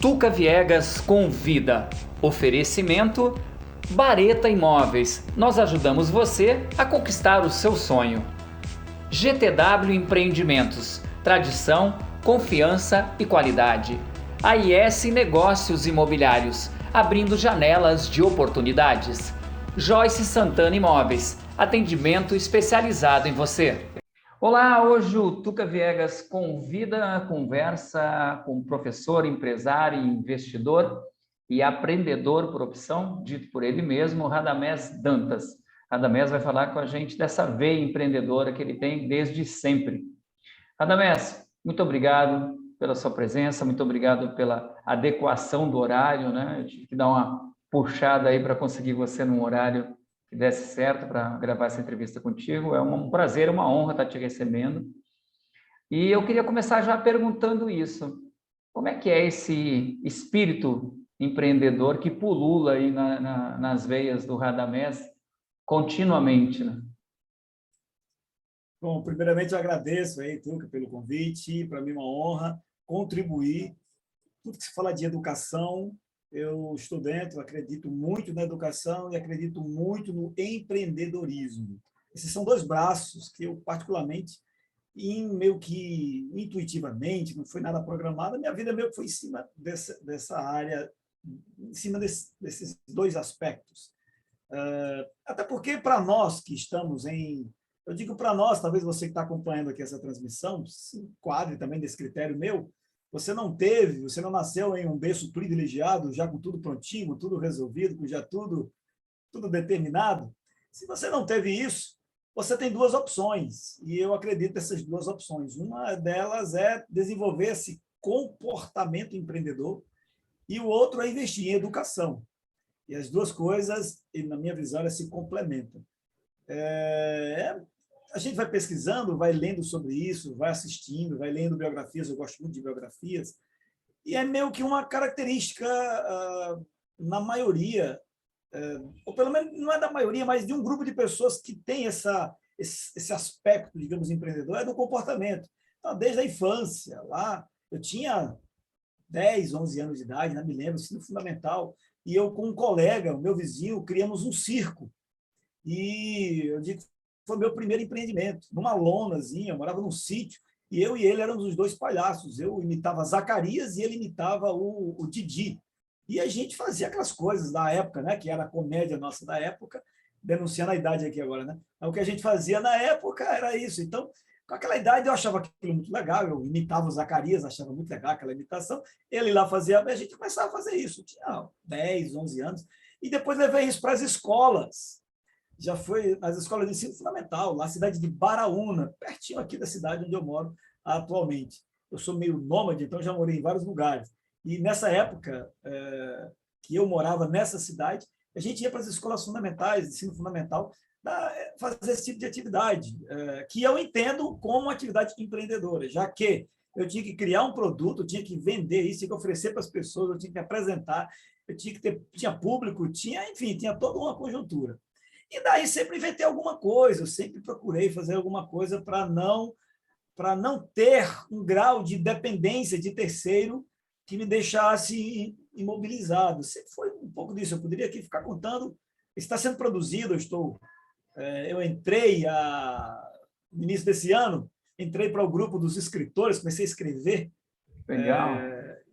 Tuca Viegas convida. Oferecimento Bareta Imóveis. Nós ajudamos você a conquistar o seu sonho. GTW Empreendimentos. Tradição, confiança e qualidade. AIS Negócios Imobiliários. Abrindo janelas de oportunidades. Joyce Santana Imóveis. Atendimento especializado em você. Olá, hoje o Tuca Viegas convida a conversa com professor, empresário, investidor e aprendedor por opção, dito por ele mesmo, Radamés Dantas. Radamés vai falar com a gente dessa veia empreendedora que ele tem desde sempre. Radamés, muito obrigado pela sua presença, muito obrigado pela adequação do horário, né? Eu tive que dar uma puxada aí para conseguir você num horário que desse certo para gravar essa entrevista contigo. É um prazer, uma honra estar te recebendo. E eu queria começar já perguntando isso. Como é que é esse espírito empreendedor que pulula aí nas veias do Radamés continuamente, né? Bom, primeiramente eu agradeço aí, Tuca, pelo convite. Para mim é uma honra contribuir. Tudo que se fala de educação, eu estou dentro, acredito muito na educação e acredito muito no empreendedorismo. Esses são dois braços que eu, particularmente, meio que intuitivamente, não foi nada programado, a minha vida meio que foi em cima dessa área, em cima desses dois aspectos. Até porque, para nós que estamos eu digo para nós, talvez você que está acompanhando aqui essa transmissão, se enquadre também desse critério meu, você não nasceu em um berço privilegiado, já com tudo prontinho, tudo resolvido, com já tudo determinado. Se você não teve isso, você tem duas opções, e eu acredito nessas duas opções. Uma delas é desenvolver esse comportamento empreendedor, e o outro é investir em educação. E as duas coisas, na minha visão, elas se complementam. A gente vai pesquisando, vai lendo sobre isso, vai assistindo, vai lendo biografias, eu gosto muito de biografias, e é meio que uma característica, na maioria, ou pelo menos não é da maioria, mas de um grupo de pessoas que tem esse aspecto, digamos, empreendedor, é do comportamento. Então, desde a infância, lá, eu tinha 10, 11 anos de idade, não me lembro, ensino fundamental, e eu com um colega, o meu vizinho, criamos um circo. E eu digo que foi meu primeiro empreendimento, numa lonazinha, eu morava num sítio, e eu e ele éramos os dois palhaços. Eu imitava Zacarias e ele imitava o Didi. E a gente fazia aquelas coisas da época, né, que era a comédia nossa da época, denunciando a idade aqui agora, né? O que a gente fazia na época era isso. Então, com aquela idade, eu achava aquilo muito legal, eu imitava o Zacarias, achava muito legal aquela imitação, ele lá fazia, a gente começava a fazer isso, eu tinha 10, 11 anos, e depois levei isso para as escolas. Já foi nas escolas de ensino fundamental, na cidade de Baraúna, pertinho aqui da cidade onde eu moro atualmente. Eu sou meio nômade, então já morei em vários lugares. E nessa época que eu morava nessa cidade, a gente ia para as escolas fundamentais, ensino fundamental, fazer esse tipo de atividade, que eu entendo como atividade empreendedora, já que eu tinha que criar um produto, eu tinha que vender isso, tinha que oferecer para as pessoas, eu tinha que apresentar, eu tinha público, enfim, tinha toda uma conjuntura. E daí sempre inventei alguma coisa, eu sempre procurei fazer alguma coisa para não ter um grau de dependência de terceiro que me deixasse imobilizado. Sempre foi um pouco disso. Eu poderia aqui ficar contando. Está sendo produzido, eu entrei no início desse ano, entrei para o grupo dos escritores, comecei a escrever. Legal.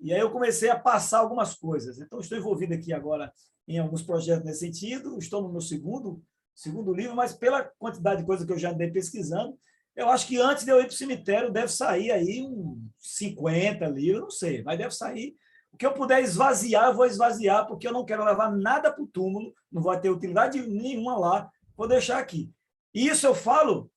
E aí eu comecei a passar algumas coisas. Então, estou envolvido aqui agora em alguns projetos nesse sentido. Estou no meu segundo livro, mas pela quantidade de coisa que eu já andei pesquisando, eu acho que antes de eu ir para o cemitério deve sair aí uns 50 livros, não sei, mas deve sair. O que eu puder esvaziar, eu vou esvaziar, porque eu não quero levar nada para o túmulo, não vai ter utilidade nenhuma lá, vou deixar aqui. E isso eu falo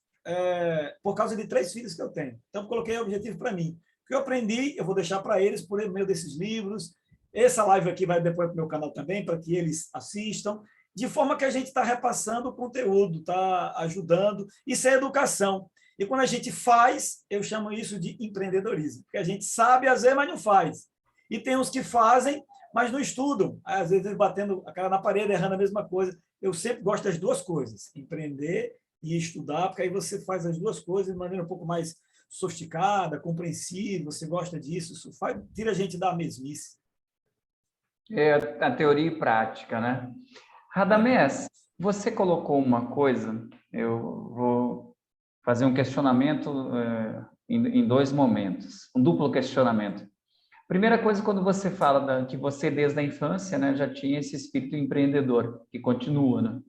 por causa de 3 filhos que eu tenho. Então, coloquei o objetivo para mim. O que eu aprendi, eu vou deixar para eles por meio desses livros. Essa live aqui vai depois para o meu canal também, para que eles assistam, de forma que a gente está repassando o conteúdo, está ajudando. Isso é educação. E quando a gente faz, eu chamo isso de empreendedorismo, porque a gente sabe às vezes, mas não faz. E tem uns que fazem, mas não estudam. Às vezes batendo a cara na parede, errando a mesma coisa. Eu sempre gosto das duas coisas, empreender e estudar, porque aí você faz as duas coisas de maneira um pouco mais sofisticada, compreensível, você gosta disso, isso tira a gente da mesmice. É a teoria e prática, né? Radamés, você colocou uma coisa, eu vou fazer um questionamento em dois momentos, um duplo questionamento. Primeira coisa, quando você fala que você, desde a infância, né, já tinha esse espírito empreendedor, que continua, né?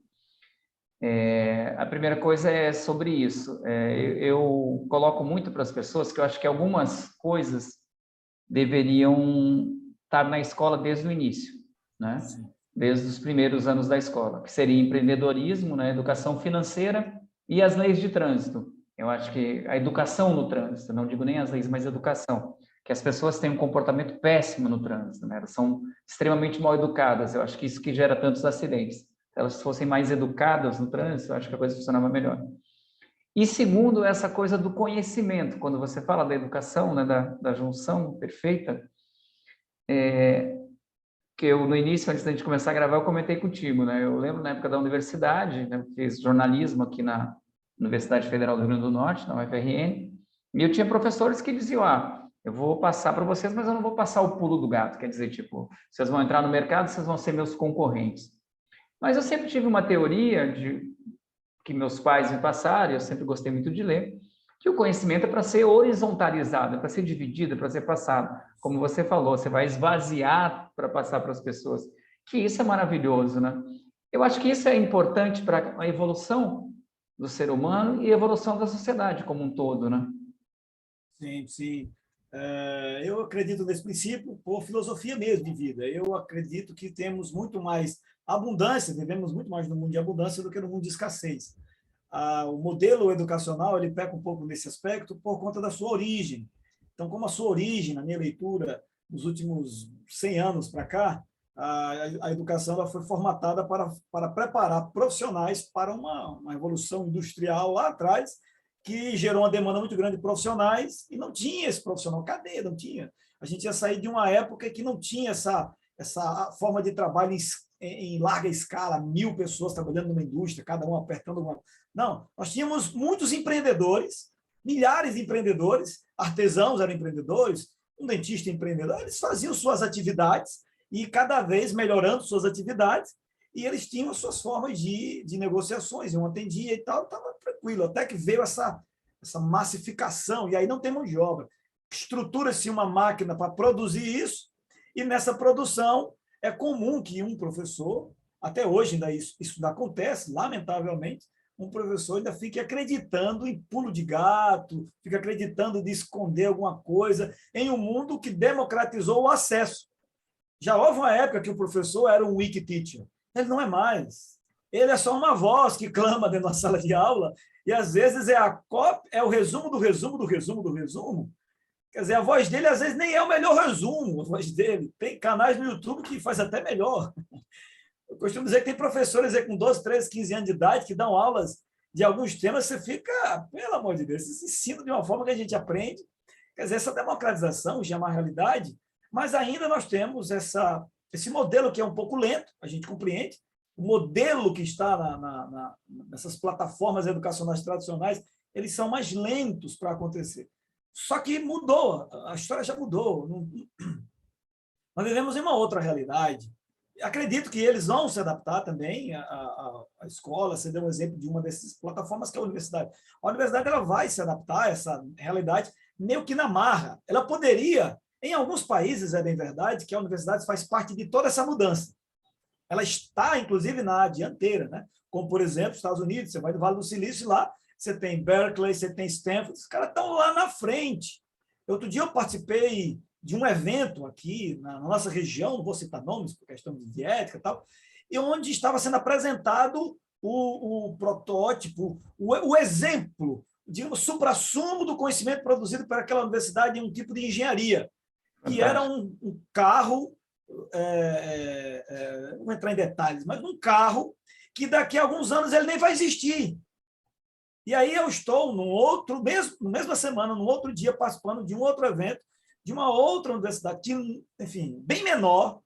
A primeira coisa é sobre isso. Eu coloco muito para as pessoas que eu acho que algumas coisas deveriam estar na escola desde o início, né? Sim. Desde os primeiros anos da escola, que seria empreendedorismo, né? Educação financeira e as leis de trânsito. Eu acho que a educação no trânsito, não digo nem as leis, mas a educação, que as pessoas têm um comportamento péssimo no trânsito, né? Elas são extremamente mal educadas. Eu acho que isso que gera tantos acidentes. Se elas fossem mais educadas no trânsito, eu acho que a coisa funcionava melhor. E segundo, essa coisa do conhecimento, quando você fala da educação, né, da junção perfeita, que eu, no início, antes da gente começar a gravar, eu comentei contigo, né? Eu lembro na época da universidade, né? Fiz jornalismo aqui na Universidade Federal do Rio Grande do Norte, na UFRN, e eu tinha professores que diziam, eu vou passar para vocês, mas eu não vou passar o pulo do gato, quer dizer, tipo, vocês vão entrar no mercado, vocês vão ser meus concorrentes. Mas eu sempre tive uma teoria que meus pais me passaram, e eu sempre gostei muito de ler, que o conhecimento é para ser horizontalizado, é para ser dividido, é para ser passado. Como você falou, você vai esvaziar para passar para as pessoas. Que isso é maravilhoso, né? Eu acho que isso é importante para a evolução do ser humano e a evolução da sociedade como um todo, né? Sim, sim. Eu acredito nesse princípio por filosofia mesmo de vida. Eu acredito que temos muito mais abundância, vivemos muito mais no mundo de abundância do que no mundo de escassez. O modelo educacional ele peca um pouco nesse aspecto por conta da sua origem. Então, como a sua origem, na minha leitura, nos últimos 100 anos para cá, a educação ela foi formatada para preparar profissionais para uma revolução industrial lá atrás, que gerou uma demanda muito grande de profissionais e não tinha esse profissional. Cadê? Não tinha. A gente ia sair de uma época que não tinha essa forma de trabalho em larga escala, 1.000 pessoas trabalhando numa indústria, cada um apertando uma. Não, nós tínhamos muitos empreendedores, milhares de empreendedores, artesãos eram empreendedores, um dentista empreendedor, eles faziam suas atividades e cada vez melhorando suas atividades, e eles tinham suas formas de negociações, um atendia e tal, estava tranquilo, até que veio essa massificação, e aí não tem mão de obra. Estrutura-se uma máquina para produzir isso, e nessa produção é comum que um professor, até hoje ainda isso ainda acontece, lamentavelmente, um professor ainda fique acreditando em pulo de gato, fica acreditando de esconder alguma coisa em um mundo que democratizou o acesso. Já houve uma época que o professor era um wiki teacher. Ele não é mais. Ele é só uma voz que clama dentro da sala de aula e, às vezes, é o resumo do resumo do resumo do resumo. Quer dizer, a voz dele, às vezes, nem é o melhor resumo, a voz dele. Tem canais no YouTube que faz até melhor. Eu costumo dizer que tem professores aí com 12, 13, 15 anos de idade que dão aulas de alguns temas, você fica, pelo amor de Deus, você se ensina de uma forma que a gente aprende. Quer dizer, essa democratização já é uma realidade, mas ainda nós temos esse modelo que é um pouco lento, a gente compreende, o modelo que está nessas plataformas educacionais tradicionais, eles são mais lentos para acontecer. Só que mudou, a história já mudou. Nós vivemos em uma outra realidade. Acredito que eles vão se adaptar também à escola. Você deu um exemplo de uma dessas plataformas que é a universidade. A universidade ela vai se adaptar a essa realidade meio que na marra. Ela poderia, em alguns países, é bem verdade, que a universidade faz parte de toda essa mudança. Ela está, inclusive, na dianteira, né? Como, por exemplo, os Estados Unidos, você vai do Vale do Silício lá, você tem Berkeley, você tem Stanford, os caras estão lá na frente. Outro dia eu participei de um evento aqui na nossa região, não vou citar nomes por questão de ética e tal, e onde estava sendo apresentado o protótipo, o exemplo, digamos, suprassumo do conhecimento produzido por aquela universidade em um tipo de engenharia, que era um carro, não vou entrar em detalhes, mas um carro que daqui a alguns anos ele nem vai existir. E aí eu estou na mesma semana, num outro dia, participando de um outro evento, de uma outra universidade, que, enfim, bem menor,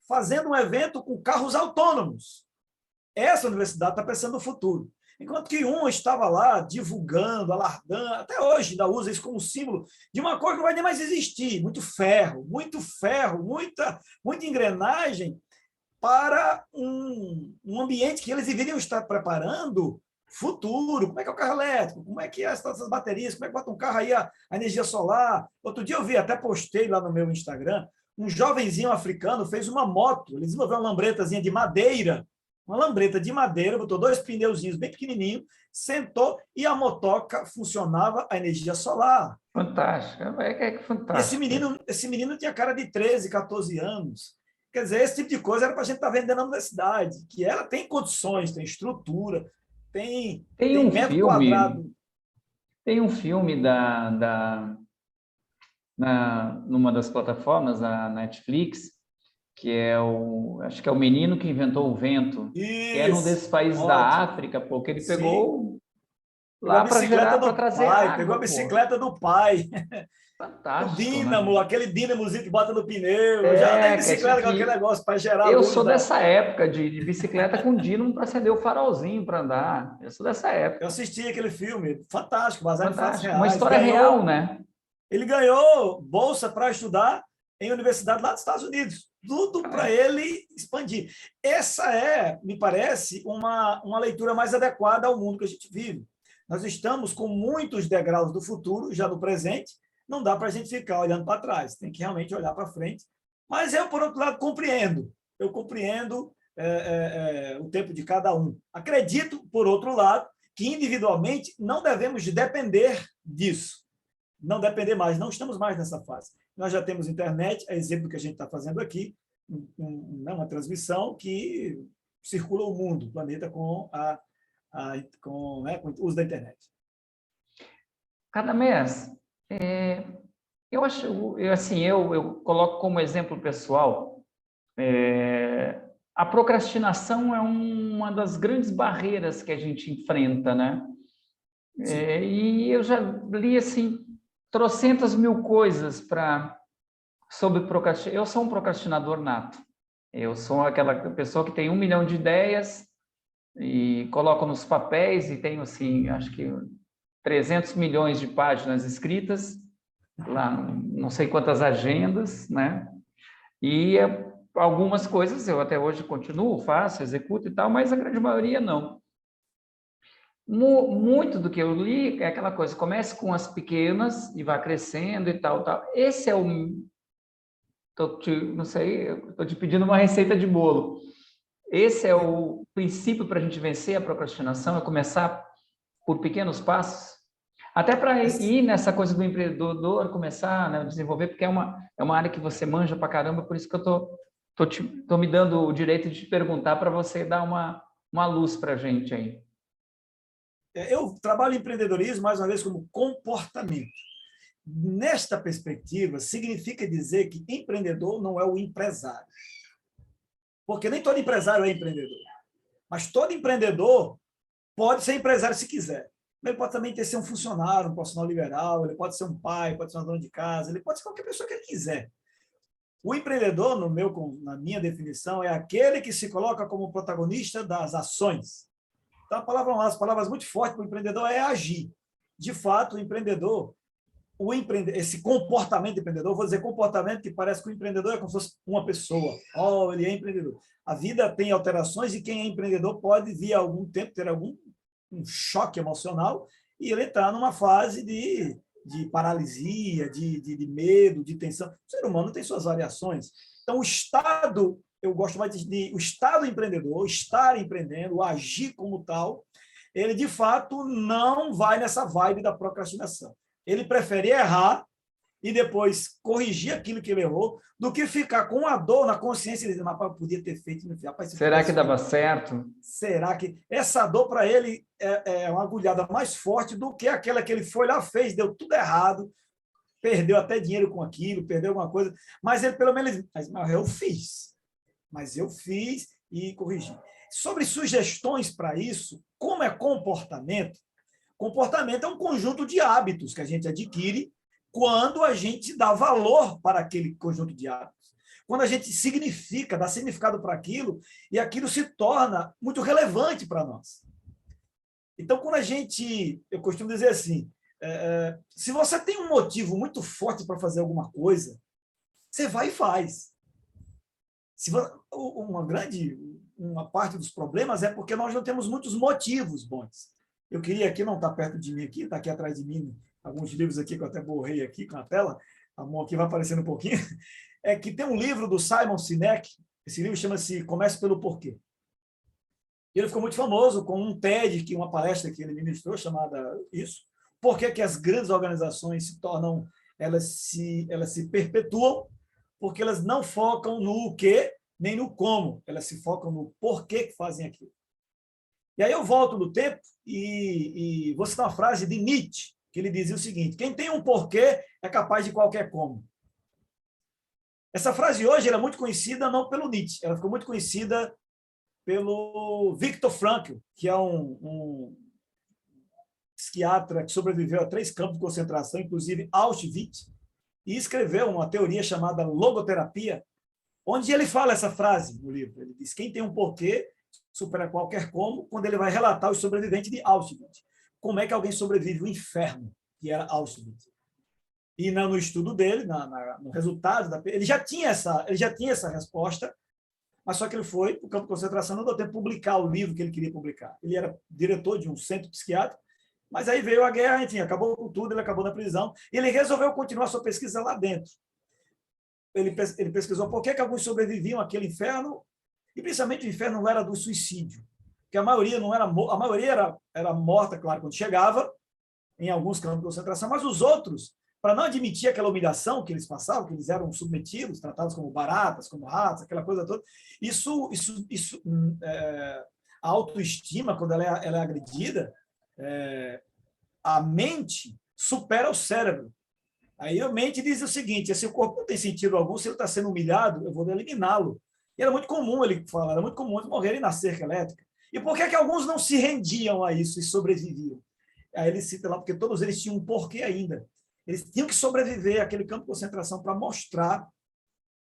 fazendo um evento com carros autônomos. Essa universidade está pensando no futuro. Enquanto que um estava lá divulgando, alargando, até hoje ainda usa isso como símbolo de uma coisa que não vai nem mais existir, muito ferro, muita engrenagem para um ambiente que eles deveriam estar preparando futuro. Como é que é o carro elétrico? Como é que é essas baterias? Como é que bota um carro aí a energia solar? Outro dia eu vi, até postei lá no meu Instagram, um jovenzinho africano fez uma moto, ele desenvolveu uma lambretazinha de madeira, uma lambreta de madeira, botou 2 pneuzinhos bem pequenininhos, sentou e a motoca funcionava a energia solar. Fantástico, é E fantástico. esse menino tinha cara de 13, 14 anos. Quer dizer, esse tipo de coisa era para a gente estar vendendo na universidade, que ela tem condições, tem estrutura, Tem tem um metro filme, quadrado. tem um filme numa das plataformas, da Netflix, que acho que é o menino que inventou o vento, que é num desses Isso, países da ótimo. África, porque ele Sim, pegou pegou a lá bicicleta para do trazer pai, pegou a água, pô. bicicleta do pai. O Fantástico, né? dínamo, aquele dínamozinho que bota no pneu. Eu já andei de É, bicicleta com aquele que negócio para gerar eu luz. sou dessa época de bicicleta com dínamo para acender o farolzinho para andar. Eu sou dessa Eu época. assisti aquele filme, fantástico, baseado em fatos Fantástico. Uma reais. história real, né? Ele ganhou bolsa para estudar em universidade lá dos Estados Unidos. Tudo para ele expandir. Essa me parece, uma leitura mais adequada ao mundo que a gente vive. Nós estamos com muitos degraus do futuro, já no presente, não dá para a gente ficar olhando para trás, tem que realmente olhar para frente. Mas eu, por outro lado, compreendo. Eu compreendo o tempo de cada um. Acredito, por outro lado, que individualmente não devemos depender disso. Não depender mais, não estamos mais nessa fase. Nós já temos internet, é exemplo do que a gente está fazendo aqui, uma transmissão que circula o mundo, o planeta, com o uso da internet. Cada mês, eu acho, eu coloco como exemplo pessoal, a procrastinação é uma das grandes barreiras que a gente enfrenta, né? E eu já li assim trocentas mil coisas sobre procrastinação. Eu sou um procrastinador nato. Eu sou aquela pessoa que tem 1 milhão de ideias e coloco nos papéis e tenho assim, acho que 300 milhões de páginas escritas lá, não sei quantas agendas, né? E algumas coisas eu até hoje continuo, faço, executo e tal, mas a grande maioria não. Muito do que eu li é aquela coisa, comece com as pequenas e vá crescendo e tal, tal. Esse é não sei, estou te pedindo uma receita de bolo. Esse é o princípio para a gente vencer a procrastinação, é começar por pequenos passos, até para ir nessa coisa do empreendedor, começar, né, a desenvolver, porque é uma área que você manja pra caramba, por isso que eu tô me dando o direito de te perguntar para você dar uma luz para a gente aí. Eu trabalho em empreendedorismo, mais uma vez, como comportamento. Nesta perspectiva, significa dizer que empreendedor não é o empresário. Porque nem todo empresário é empreendedor. Mas todo empreendedor pode ser empresário se quiser. Ele pode também ser um funcionário, um profissional liberal, ele pode ser um pai, pode ser um dono de casa, ele pode ser qualquer pessoa que ele quiser. O empreendedor, na minha definição, é aquele que se coloca como protagonista das ações. Então, as palavras muito fortes para o empreendedor é agir. De fato, o empreendedor, esse comportamento empreendedor, vou dizer comportamento que parece que o empreendedor é como se fosse uma pessoa. Ele é empreendedor. A vida tem alterações e quem é empreendedor pode vir a algum tempo ter um choque emocional e ele está numa fase de paralisia, de medo, de tensão. O ser humano tem suas variações. Então, o estado, eu gosto mais o estado empreendedor, estar empreendendo, o agir como tal, ele, de fato, não vai nessa vibe da procrastinação. Ele prefere errar e depois corrigir aquilo que ele errou, do que ficar com a dor na consciência e dizer, mas eu podia ter feito. Rapaz, será que dava certo? Será que essa dor para ele é uma agulhada mais forte do que aquela que ele foi lá, fez, deu tudo errado, perdeu até dinheiro com aquilo, perdeu alguma coisa, mas ele pelo menos, mas eu fiz e corrigi. Sobre sugestões para isso, como é comportamento é um conjunto de hábitos que a gente adquire quando a gente dá valor para aquele conjunto de hábitos. Quando a gente dá significado para aquilo, e aquilo se torna muito relevante para nós. Então, eu costumo dizer assim, se você tem um motivo muito forte para fazer alguma coisa, você vai e faz. Uma parte dos problemas é porque nós não temos muitos motivos bons. Eu queria aqui, não está perto de mim aqui, está aqui atrás de mim, alguns livros aqui que eu até borrei aqui com a tela, a mão aqui vai aparecendo um pouquinho, é que tem um livro do Simon Sinek, esse livro chama-se Comece pelo Porquê. Ele ficou muito famoso com um TED, uma palestra que ele ministrou, chamada isso, Por que as grandes organizações elas se perpetuam, porque elas não focam no que, nem no como, elas se focam no porquê que fazem aquilo. E aí eu volto no tempo e vou citar uma frase de Nietzsche, que ele dizia o seguinte: quem tem um porquê é capaz de qualquer como. Essa frase hoje ela é muito conhecida não pelo Nietzsche, ela ficou muito conhecida pelo Viktor Frankl, que é um psiquiatra que sobreviveu a 3 campos de concentração, inclusive Auschwitz, e escreveu uma teoria chamada logoterapia, onde ele fala essa frase no livro. Ele diz: quem tem um porquê supera qualquer como, quando ele vai relatar os sobreviventes de Auschwitz. Como é que alguém sobrevive ao inferno, que era Auschwitz? E no estudo dele, no resultado, ele já tinha essa resposta, mas só que ele foi para o campo de concentração, não deu tempo de publicar o livro que ele queria publicar. Ele era diretor de um centro psiquiátrico, mas aí veio a guerra, enfim, acabou com tudo, ele acabou na prisão, e ele resolveu continuar sua pesquisa lá dentro. Ele pesquisou por que alguns sobreviviam àquele inferno, e principalmente o inferno não era do suicídio, porque a maioria não era, a maioria era morta, claro, quando chegava, em alguns campos de concentração, mas os outros, para não admitir aquela humilhação que eles passavam, que eles eram submetidos, tratados como baratas, como ratos, aquela coisa toda, a autoestima, quando ela é agredida, a mente supera o cérebro. Aí a mente diz o seguinte: se o corpo não tem sentido algum, se ele está sendo humilhado, eu vou eliminá-lo. E era muito comum, ele fala, era muito comum eles morrerem na cerca elétrica. E por que alguns não se rendiam a isso e sobreviviam? Aí ele cita lá, porque todos eles tinham um porquê ainda. Eles tinham que sobreviver àquele campo de concentração para mostrar,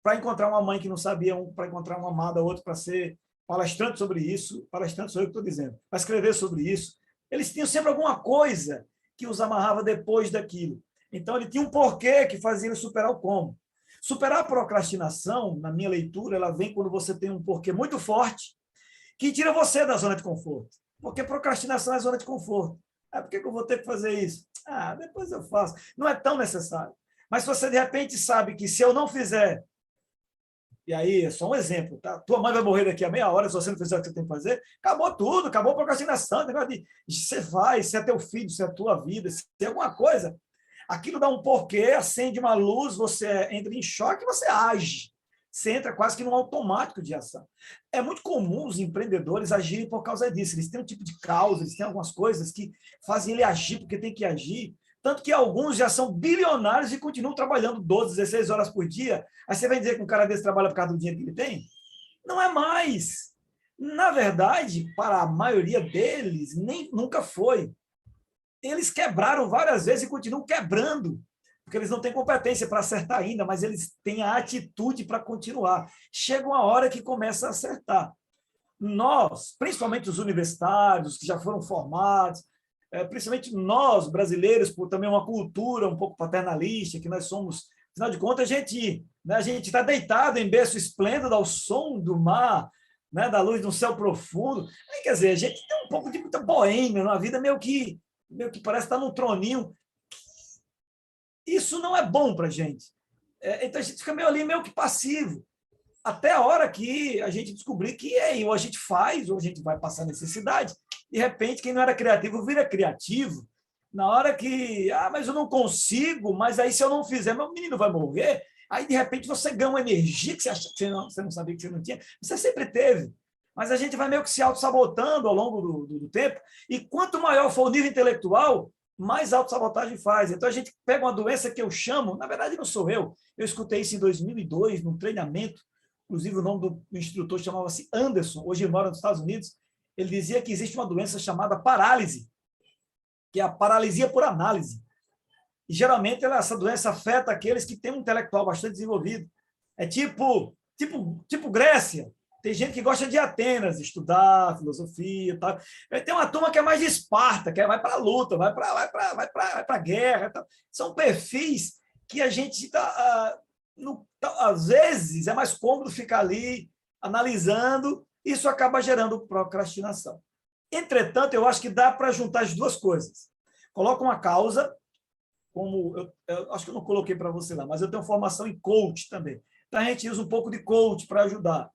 para encontrar uma mãe que não sabia, para encontrar uma amada, outro para ser palestrante sobre isso, palestrante sou eu que estou dizendo, para escrever sobre isso. Eles tinham sempre alguma coisa que os amarrava depois daquilo. Então, ele tinha um porquê que fazia ele superar o como. Superar a procrastinação, na minha leitura, ela vem quando você tem um porquê muito forte que tira você da zona de conforto. Porque procrastinação é zona de conforto. Por que eu vou ter que fazer isso? Depois eu faço. Não é tão necessário. Mas se você, de repente, sabe que se eu não fizer, e aí é só um exemplo, tá? Tua mãe vai morrer daqui a meia hora se você não fizer o que você tem que fazer, acabou tudo, acabou a procrastinação, negócio de você vai, se é teu filho, se é tua vida, se é alguma coisa, aquilo dá um porquê, acende uma luz, você entra em choque e você age. Você entra quase que num automático de ação. É muito comum os empreendedores agirem por causa disso. Eles têm um tipo de causa, eles têm algumas coisas que fazem ele agir porque tem que agir. Tanto que alguns já são bilionários e continuam trabalhando 12, 16 horas por dia. Aí você vai dizer que um cara desse trabalha por causa do dinheiro que ele tem? Não é mais. Na verdade, para a maioria deles, nunca foi. Eles quebraram várias vezes e continuam quebrando, porque eles não têm competência para acertar ainda, mas eles têm a atitude para continuar. Chega uma hora que começa a acertar. Nós, principalmente os universitários, que já foram formados, principalmente nós, brasileiros, por também uma cultura um pouco paternalista, que nós somos, afinal de contas, a gente está deitado em berço esplêndido ao som do mar, né, da luz do céu profundo. Aí, quer dizer, a gente tem um pouco de muita boêmia na vida, meio que parece estar num troninho. Isso não é bom para a gente. Então, a gente fica meio ali, meio que passivo. Até a hora que a gente descobrir que ou a gente faz, ou a gente vai passar necessidade. De repente, quem não era criativo vira criativo. Na hora que, mas eu não consigo, mas aí se eu não fizer, meu menino vai morrer. Aí, de repente, você ganha uma energia que você não sabia que você não tinha. Você sempre teve. Mas a gente vai meio que se auto-sabotando ao longo do tempo. E quanto maior for o nível intelectual, mais autossabotagem faz. Então, a gente pega uma doença que eu chamo, na verdade, não sou eu escutei isso em 2002, num treinamento, inclusive o nome do instrutor chamava-se Anderson, hoje ele mora nos Estados Unidos. Ele dizia que existe uma doença chamada parálise, que é a paralisia por análise. E, geralmente, essa doença afeta aqueles que têm um intelectual bastante desenvolvido. É tipo Grécia. Tem gente que gosta de Atenas, estudar filosofia e tal. Tem uma turma que é mais de Esparta, que vai para a luta, vai para a guerra. E tal. São perfis que a gente às vezes é mais cômodo ficar ali analisando, isso acaba gerando procrastinação. Entretanto, eu acho que dá para juntar as duas coisas. Coloca uma causa, como eu acho que eu não coloquei para você lá, mas eu tenho formação em coach também. Então, a gente usa um pouco de coach para ajudar.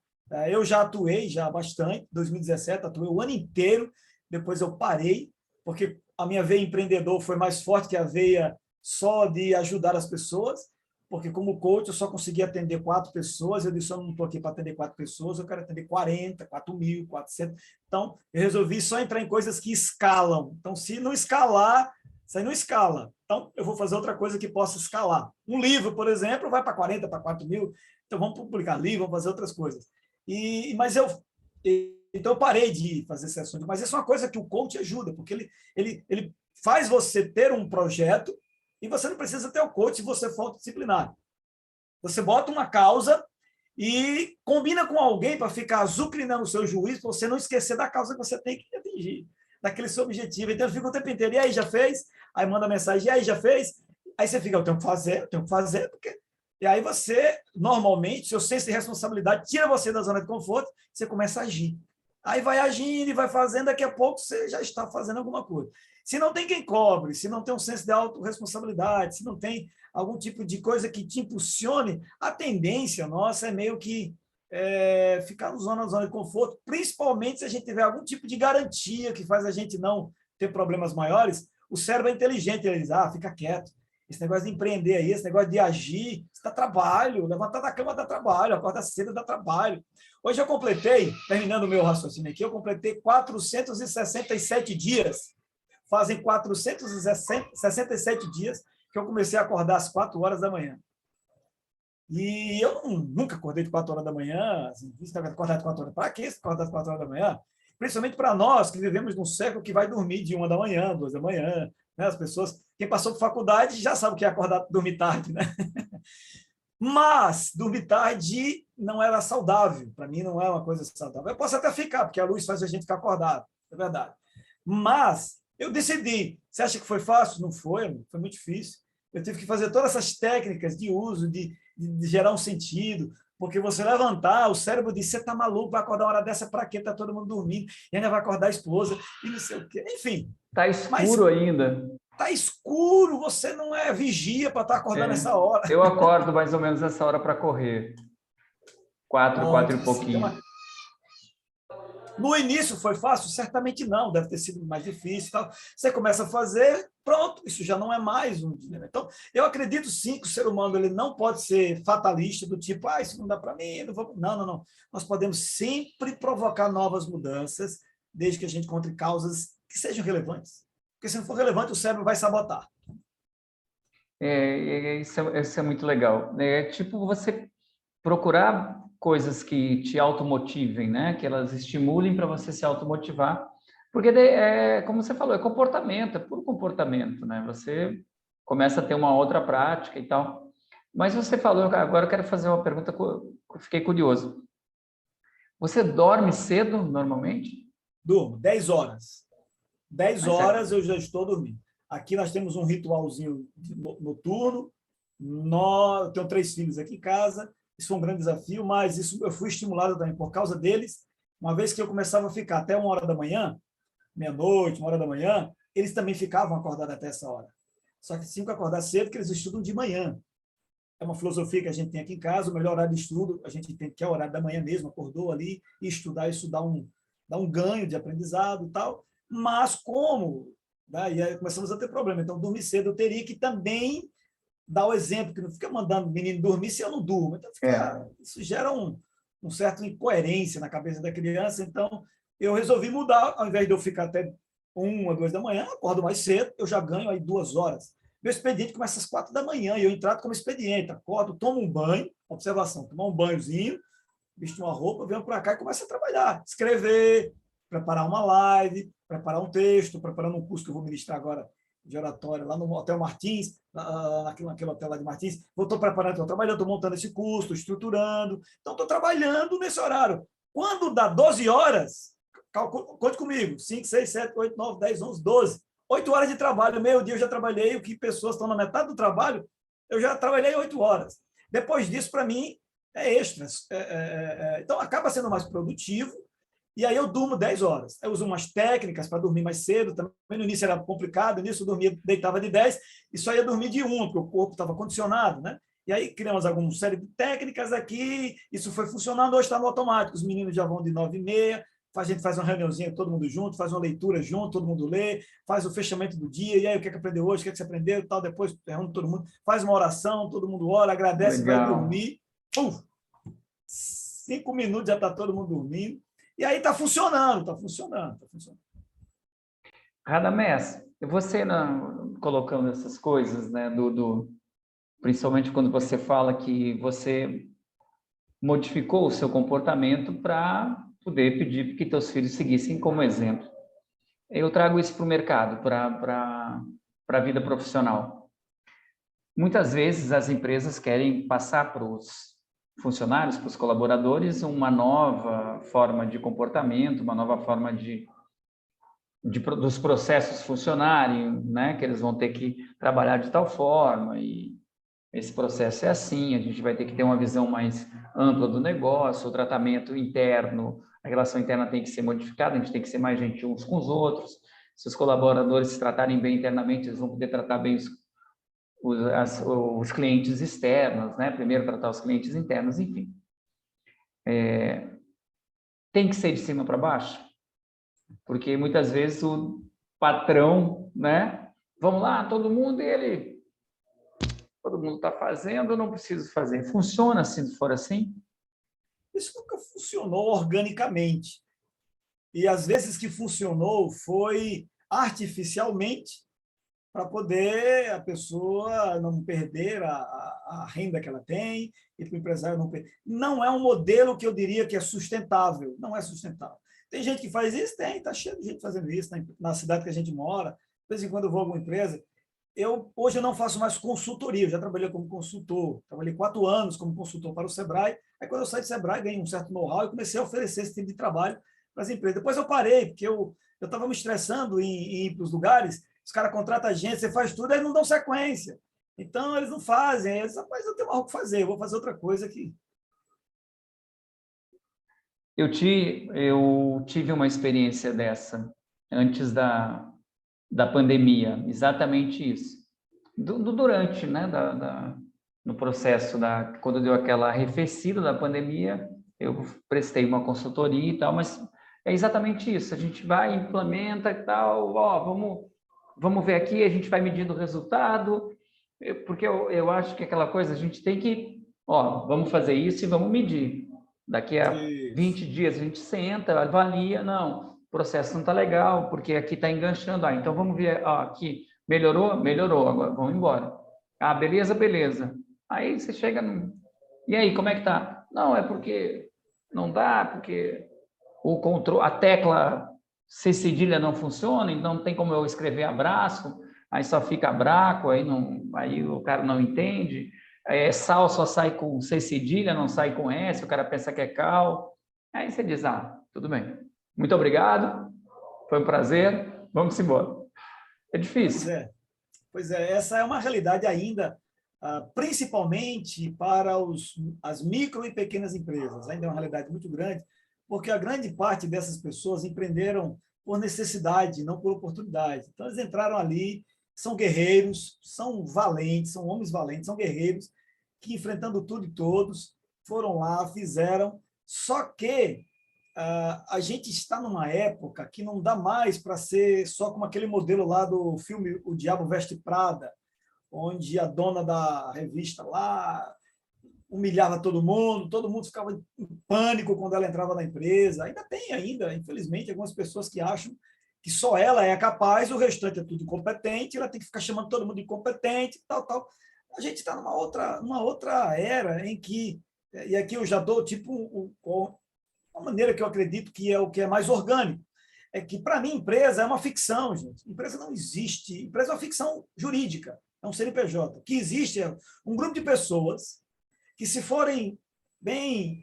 Eu já atuei bastante, 2017, atuei o ano inteiro, depois eu parei, porque a minha veia empreendedor foi mais forte que a veia só de ajudar as pessoas, porque como coach eu só conseguia atender 4 pessoas, eu disse, eu não estou aqui para atender 4 pessoas, eu quero atender 40, 4.400. Então, eu resolvi só entrar em coisas que escalam. Então, se não escalar, isso aí não escala. Então, eu vou fazer outra coisa que possa escalar. Um livro, por exemplo, vai para 40, para 4.000. Então, vamos publicar livro, vamos fazer outras coisas. Então, eu parei de fazer sessões. Mas isso é uma coisa que o coach ajuda, porque ele faz você ter um projeto e você não precisa ter o coach se você for disciplinar. Você bota uma causa e combina com alguém para ficar azucrinando o seu juiz, para você não esquecer da causa que você tem que atingir, daquele seu objetivo. Então, eu fico o tempo inteiro, e aí, já fez? Aí manda mensagem, e aí, já fez? Aí você fica, eu tenho que fazer, porque... E aí você, normalmente, seu senso de responsabilidade tira você da zona de conforto, você começa a agir. Aí vai agindo e vai fazendo, daqui a pouco você já está fazendo alguma coisa. Se não tem quem cobre, se não tem um senso de autorresponsabilidade, se não tem algum tipo de coisa que te impulsione, a tendência nossa é meio que ficar na zona de conforto, principalmente se a gente tiver algum tipo de garantia que faz a gente não ter problemas maiores. O cérebro é inteligente, ele diz, fica quieto. Esse negócio de empreender aí, esse negócio de agir, isso dá trabalho, levantar da cama dá trabalho, acordar cedo dá trabalho. Hoje eu completei, terminando o meu raciocínio aqui, eu completei 467 dias. Fazem 467 dias que eu comecei a acordar às 4 horas da manhã. E eu nunca acordei de 4 horas da manhã, assim, acordar de 4 horas. Para que acordar de 4 horas da manhã? Principalmente para nós que vivemos num século que vai dormir de 1 da manhã, 2 da manhã. Né? As pessoas, quem passou por faculdade já sabe o que é acordar, dormir tarde. Né? Mas dormir tarde não era saudável. Para mim, não é uma coisa saudável. Eu posso até ficar, porque a luz faz a gente ficar acordado, é verdade. Mas eu decidi. Você acha que foi fácil? Não foi, foi muito difícil. Eu tive que fazer todas essas técnicas de uso, de gerar um sentido, porque você levantar, o cérebro diz, você está maluco, vai acordar uma hora dessa para quê? Está todo mundo dormindo, e ainda vai acordar a esposa, e não sei o quê. Enfim. Está escuro ainda. Está escuro, você não é vigia para estar acordando essa hora. Eu acordo mais ou menos essa hora para correr. 4 e pouquinho. No início foi fácil? Certamente não, deve ter sido mais difícil. Tal. Você começa a fazer, pronto, isso já não é mais um dinheiro. Então, eu acredito sim que o ser humano ele não pode ser fatalista, do tipo, isso não dá para mim, não vou... Não. Nós podemos sempre provocar novas mudanças, desde que a gente encontre causas que sejam relevantes. Porque se não for relevante, o cérebro vai sabotar. Isso é muito legal. É tipo você procurar coisas que te automotivem, né? Que elas estimulem para você se automotivar. Porque, como você falou, é comportamento, é puro comportamento, né? Você começa a ter uma outra prática e tal. Mas você falou, agora eu quero fazer uma pergunta que eu fiquei curioso. Você dorme cedo, normalmente? Durmo, 10 horas. 10 horas eu já estou dormindo. Aqui nós temos um ritualzinho noturno. Eu tenho 3 filhos aqui em casa. Isso foi um grande desafio, mas isso eu fui estimulado também por causa deles. Uma vez que eu começava a ficar até 1 hora da manhã, meia-noite, 1 hora da manhã, eles também ficavam acordados até essa hora. Só que tinham que acordar cedo, porque eles estudam de manhã. É uma filosofia que a gente tem aqui em casa, o melhor horário de estudo, a gente tem que é o horário da manhã mesmo, acordou ali, e estudar, isso dá um ganho de aprendizado e tal. Mas como? E aí começamos a ter problema. Então, dormir cedo, eu teria que também dar o exemplo, que não fica mandando o menino dormir se eu não durmo. Então, isso gera um certo incoerência na cabeça da criança. Então, eu resolvi mudar, ao invés de eu ficar até 1, 2 da manhã, acordo mais cedo, eu já ganho aí 2 horas. Meu expediente começa às 4 da manhã, e eu entrado como expediente, acordo, tomo um banho, observação, tomar um banhozinho, visto uma roupa, venho para cá e começo a trabalhar, escrever, preparar uma live, preparar um texto, preparando um curso que eu vou ministrar agora de oratória lá no Hotel Martins, naquele hotel lá de Martins. Estou preparando, estou trabalhando, estou montando esse curso, estou estruturando. Então, estou trabalhando nesse horário. Quando dá 12 horas, conte comigo, 5, 6, 7, 8, 9, 10, 11, 12, 8 horas de trabalho, meio dia eu já trabalhei, o que pessoas estão na metade do trabalho, eu já trabalhei 8 horas. Depois disso, para mim, é extra. Então, acaba sendo mais produtivo, e aí eu durmo 10 horas. Eu uso umas técnicas para dormir mais cedo, também no início era complicado, no início eu dormia, deitava de 10 e só ia dormir de 1, porque o corpo estava condicionado, né? E aí criamos alguma série de técnicas aqui, isso foi funcionando, hoje está no automático, os meninos já vão de 9h30, a gente faz uma reuniãozinha todo mundo junto, faz uma leitura junto, todo mundo lê, faz o fechamento do dia, e aí o que é que aprendeu hoje, o que é que você aprendeu, tal, depois reúne todo mundo, faz uma oração, todo mundo ora, agradece, vai Legal. dormir, 5 minutos já está todo mundo dormindo, e aí está funcionando, está funcionando, está funcionando. Radamés, você colocando essas coisas, né, principalmente quando você fala que você modificou o seu comportamento para poder pedir que teus filhos seguissem como exemplo. Eu trago isso para o mercado, para a vida profissional. Muitas vezes as empresas querem passar para os funcionários, para os colaboradores, uma nova forma de comportamento, uma nova forma dos processos funcionarem, né? Que eles vão ter que trabalhar de tal forma e esse processo é assim, a gente vai ter que ter uma visão mais ampla do negócio, o tratamento interno, a relação interna tem que ser modificada, a gente tem que ser mais gentil uns com os outros. Se os colaboradores se tratarem bem internamente, eles vão poder tratar bem os clientes externos, né? Primeiro tratar os clientes internos, enfim. Tem que ser de cima para baixo, porque muitas vezes o patrão, né? Vamos lá, todo mundo, todo mundo está fazendo, eu não preciso fazer. Funciona se for assim? Isso nunca funcionou organicamente. E às vezes que funcionou foi artificialmente para poder a pessoa não perder a renda que ela tem e para o empresário não perder. Não é um modelo que eu diria que é sustentável, não é sustentável. Tem gente que faz isso? Tem, está cheio de gente fazendo isso na cidade que a gente mora. De vez em quando eu vou a alguma empresa. Hoje eu não faço mais consultoria, eu já trabalhei como consultor, trabalhei 4 anos como consultor para o Sebrae. Aí, quando eu saí do Sebrae, ganhei um certo know-how e comecei a oferecer esse tipo de trabalho para as empresas. Depois eu parei, porque eu estava me estressando em ir para os lugares, os caras contratam a gente, você faz tudo, eles não dão sequência. Então, eles não fazem. Aí eles, rapaz, eu tenho algo para fazer, eu vou fazer outra coisa aqui. Eu tive uma experiência dessa antes da pandemia, exatamente isso. Durante, né, no processo quando deu aquela arrefecida da pandemia, eu prestei uma consultoria e tal, mas é exatamente isso. A gente vai, implementa e tal, vamos ver aqui, a gente vai medindo o resultado, porque eu acho que aquela coisa, a gente tem que, vamos fazer isso e vamos medir. Daqui a 20 dias a gente senta, avalia, não, o processo não está legal, porque aqui está enganchando. Então vamos ver, aqui melhorou? Melhorou, agora vamos embora. Beleza, beleza. Aí você chega E aí, como é que tá? Não, é porque não dá, porque a tecla C cedilha não funciona, então não tem como eu escrever abraço, aí só fica abraco, aí o cara não entende. Sal só sai com C cedilha, não sai com S, o cara pensa que é cal. Aí você diz, tudo bem. Muito obrigado, foi um prazer, vamos embora. É difícil. Pois é, essa é uma realidade ainda, principalmente para as micro e pequenas empresas. Ainda é uma realidade muito grande, porque a grande parte dessas pessoas empreenderam por necessidade, não por oportunidade. Então, eles entraram ali, são guerreiros, são valentes, são homens valentes, são guerreiros, que enfrentando tudo e todos, foram lá, fizeram, só que a gente está numa época que não dá mais para ser só como aquele modelo lá do filme O Diabo Veste Prada, onde a dona da revista lá humilhava todo mundo ficava em pânico quando ela entrava na empresa. Ainda tem, infelizmente, algumas pessoas que acham que só ela é capaz, o restante é tudo incompetente, ela tem que ficar chamando todo mundo de incompetente, tal. A gente está numa outra era em que, e aqui eu já dou uma maneira que eu acredito que é o que é mais orgânico, é que, para mim, empresa é uma ficção, gente. Empresa não existe. Empresa é uma ficção jurídica, é um CNPJ. O que existe é um grupo de pessoas que, se forem bem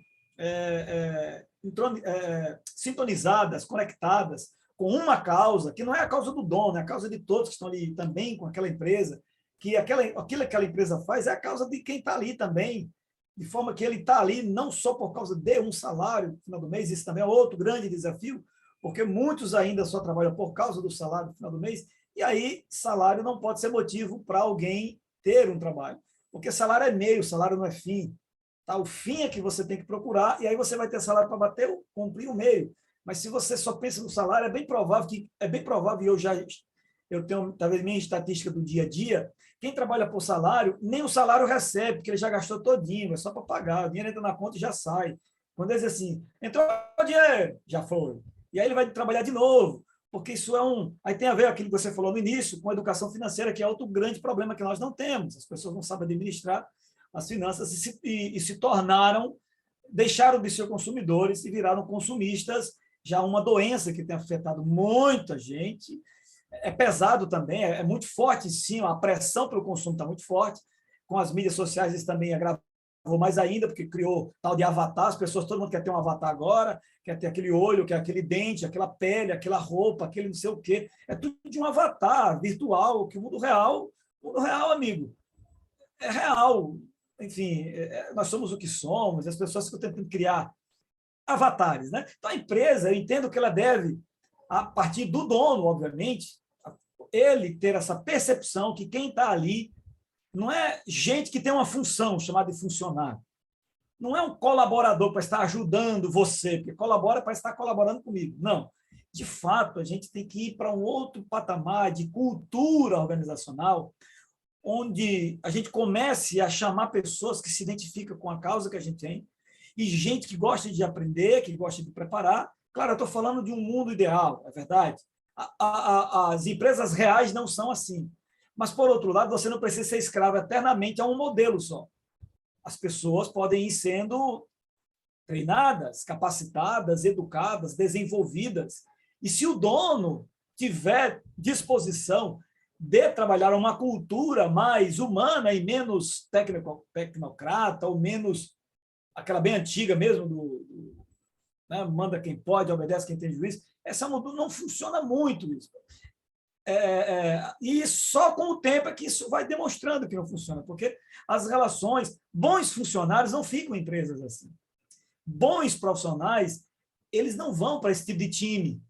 sintonizadas, conectadas com uma causa, que não é a causa do dono, é a causa de todos que estão ali também com aquela empresa, que aquilo que aquela empresa faz é a causa de quem está ali também, de forma que ele está ali não só por causa de um salário no final do mês, isso também é outro grande desafio, porque muitos ainda só trabalham por causa do salário no final do mês, e aí salário não pode ser motivo para alguém ter um trabalho, porque salário é meio, salário não é fim. Tá? O fim é que você tem que procurar, e aí você vai ter salário para bater, cumprir o meio. Mas se você só pensa no salário, é bem provável, e eu tenho talvez minha estatística do dia a dia, quem trabalha por salário, nem o salário recebe, porque ele já gastou todinho, é só para pagar, o dinheiro entra na conta e já sai. Quando ele diz assim, entrou o dinheiro, já foi. E aí ele vai trabalhar de novo, porque isso é um... Aí tem a ver aquilo que você falou no início, com a educação financeira, que é outro grande problema que nós não temos. As pessoas não sabem administrar as finanças e se tornaram, deixaram de ser consumidores e viraram consumistas, já uma doença que tem afetado muita gente. É pesado também, é muito forte em cima, a pressão pelo consumo está muito forte. Com as mídias sociais isso também agravou mais ainda, porque criou tal de avatar, as pessoas, todo mundo quer ter um avatar agora, quer ter aquele olho, quer aquele dente, aquela pele, aquela roupa, aquele não sei o quê. É tudo de um avatar virtual, que o mundo real, amigo, é real. Enfim, nós somos o que somos, as pessoas ficam tentando criar avatares, né? Então, a empresa, eu entendo que ela deve, a partir do dono, obviamente, ele ter essa percepção que quem está ali não é gente que tem uma função chamada de funcionário. Não é um colaborador para estar ajudando você, porque colabora para estar colaborando comigo. Não. De fato, a gente tem que ir para um outro patamar de cultura organizacional, onde a gente comece a chamar pessoas que se identificam com a causa que a gente tem e gente que gosta de aprender, que gosta de preparar. Claro, eu estou falando de um mundo ideal, é verdade. As empresas reais não são assim. Mas, por outro lado, você não precisa ser escravo eternamente a um modelo só. As pessoas podem ir sendo treinadas, capacitadas, educadas, desenvolvidas. E se o dono tiver disposição de trabalhar uma cultura mais humana e menos tecnocrata, ou menos aquela bem antiga mesmo, né, manda quem pode, obedece quem tem juízo, essa mudança não funciona muito isso. E só com o tempo é que isso vai demonstrando que não funciona, porque as relações, bons funcionários não ficam em empresas assim. Bons profissionais, eles não vão para esse tipo de time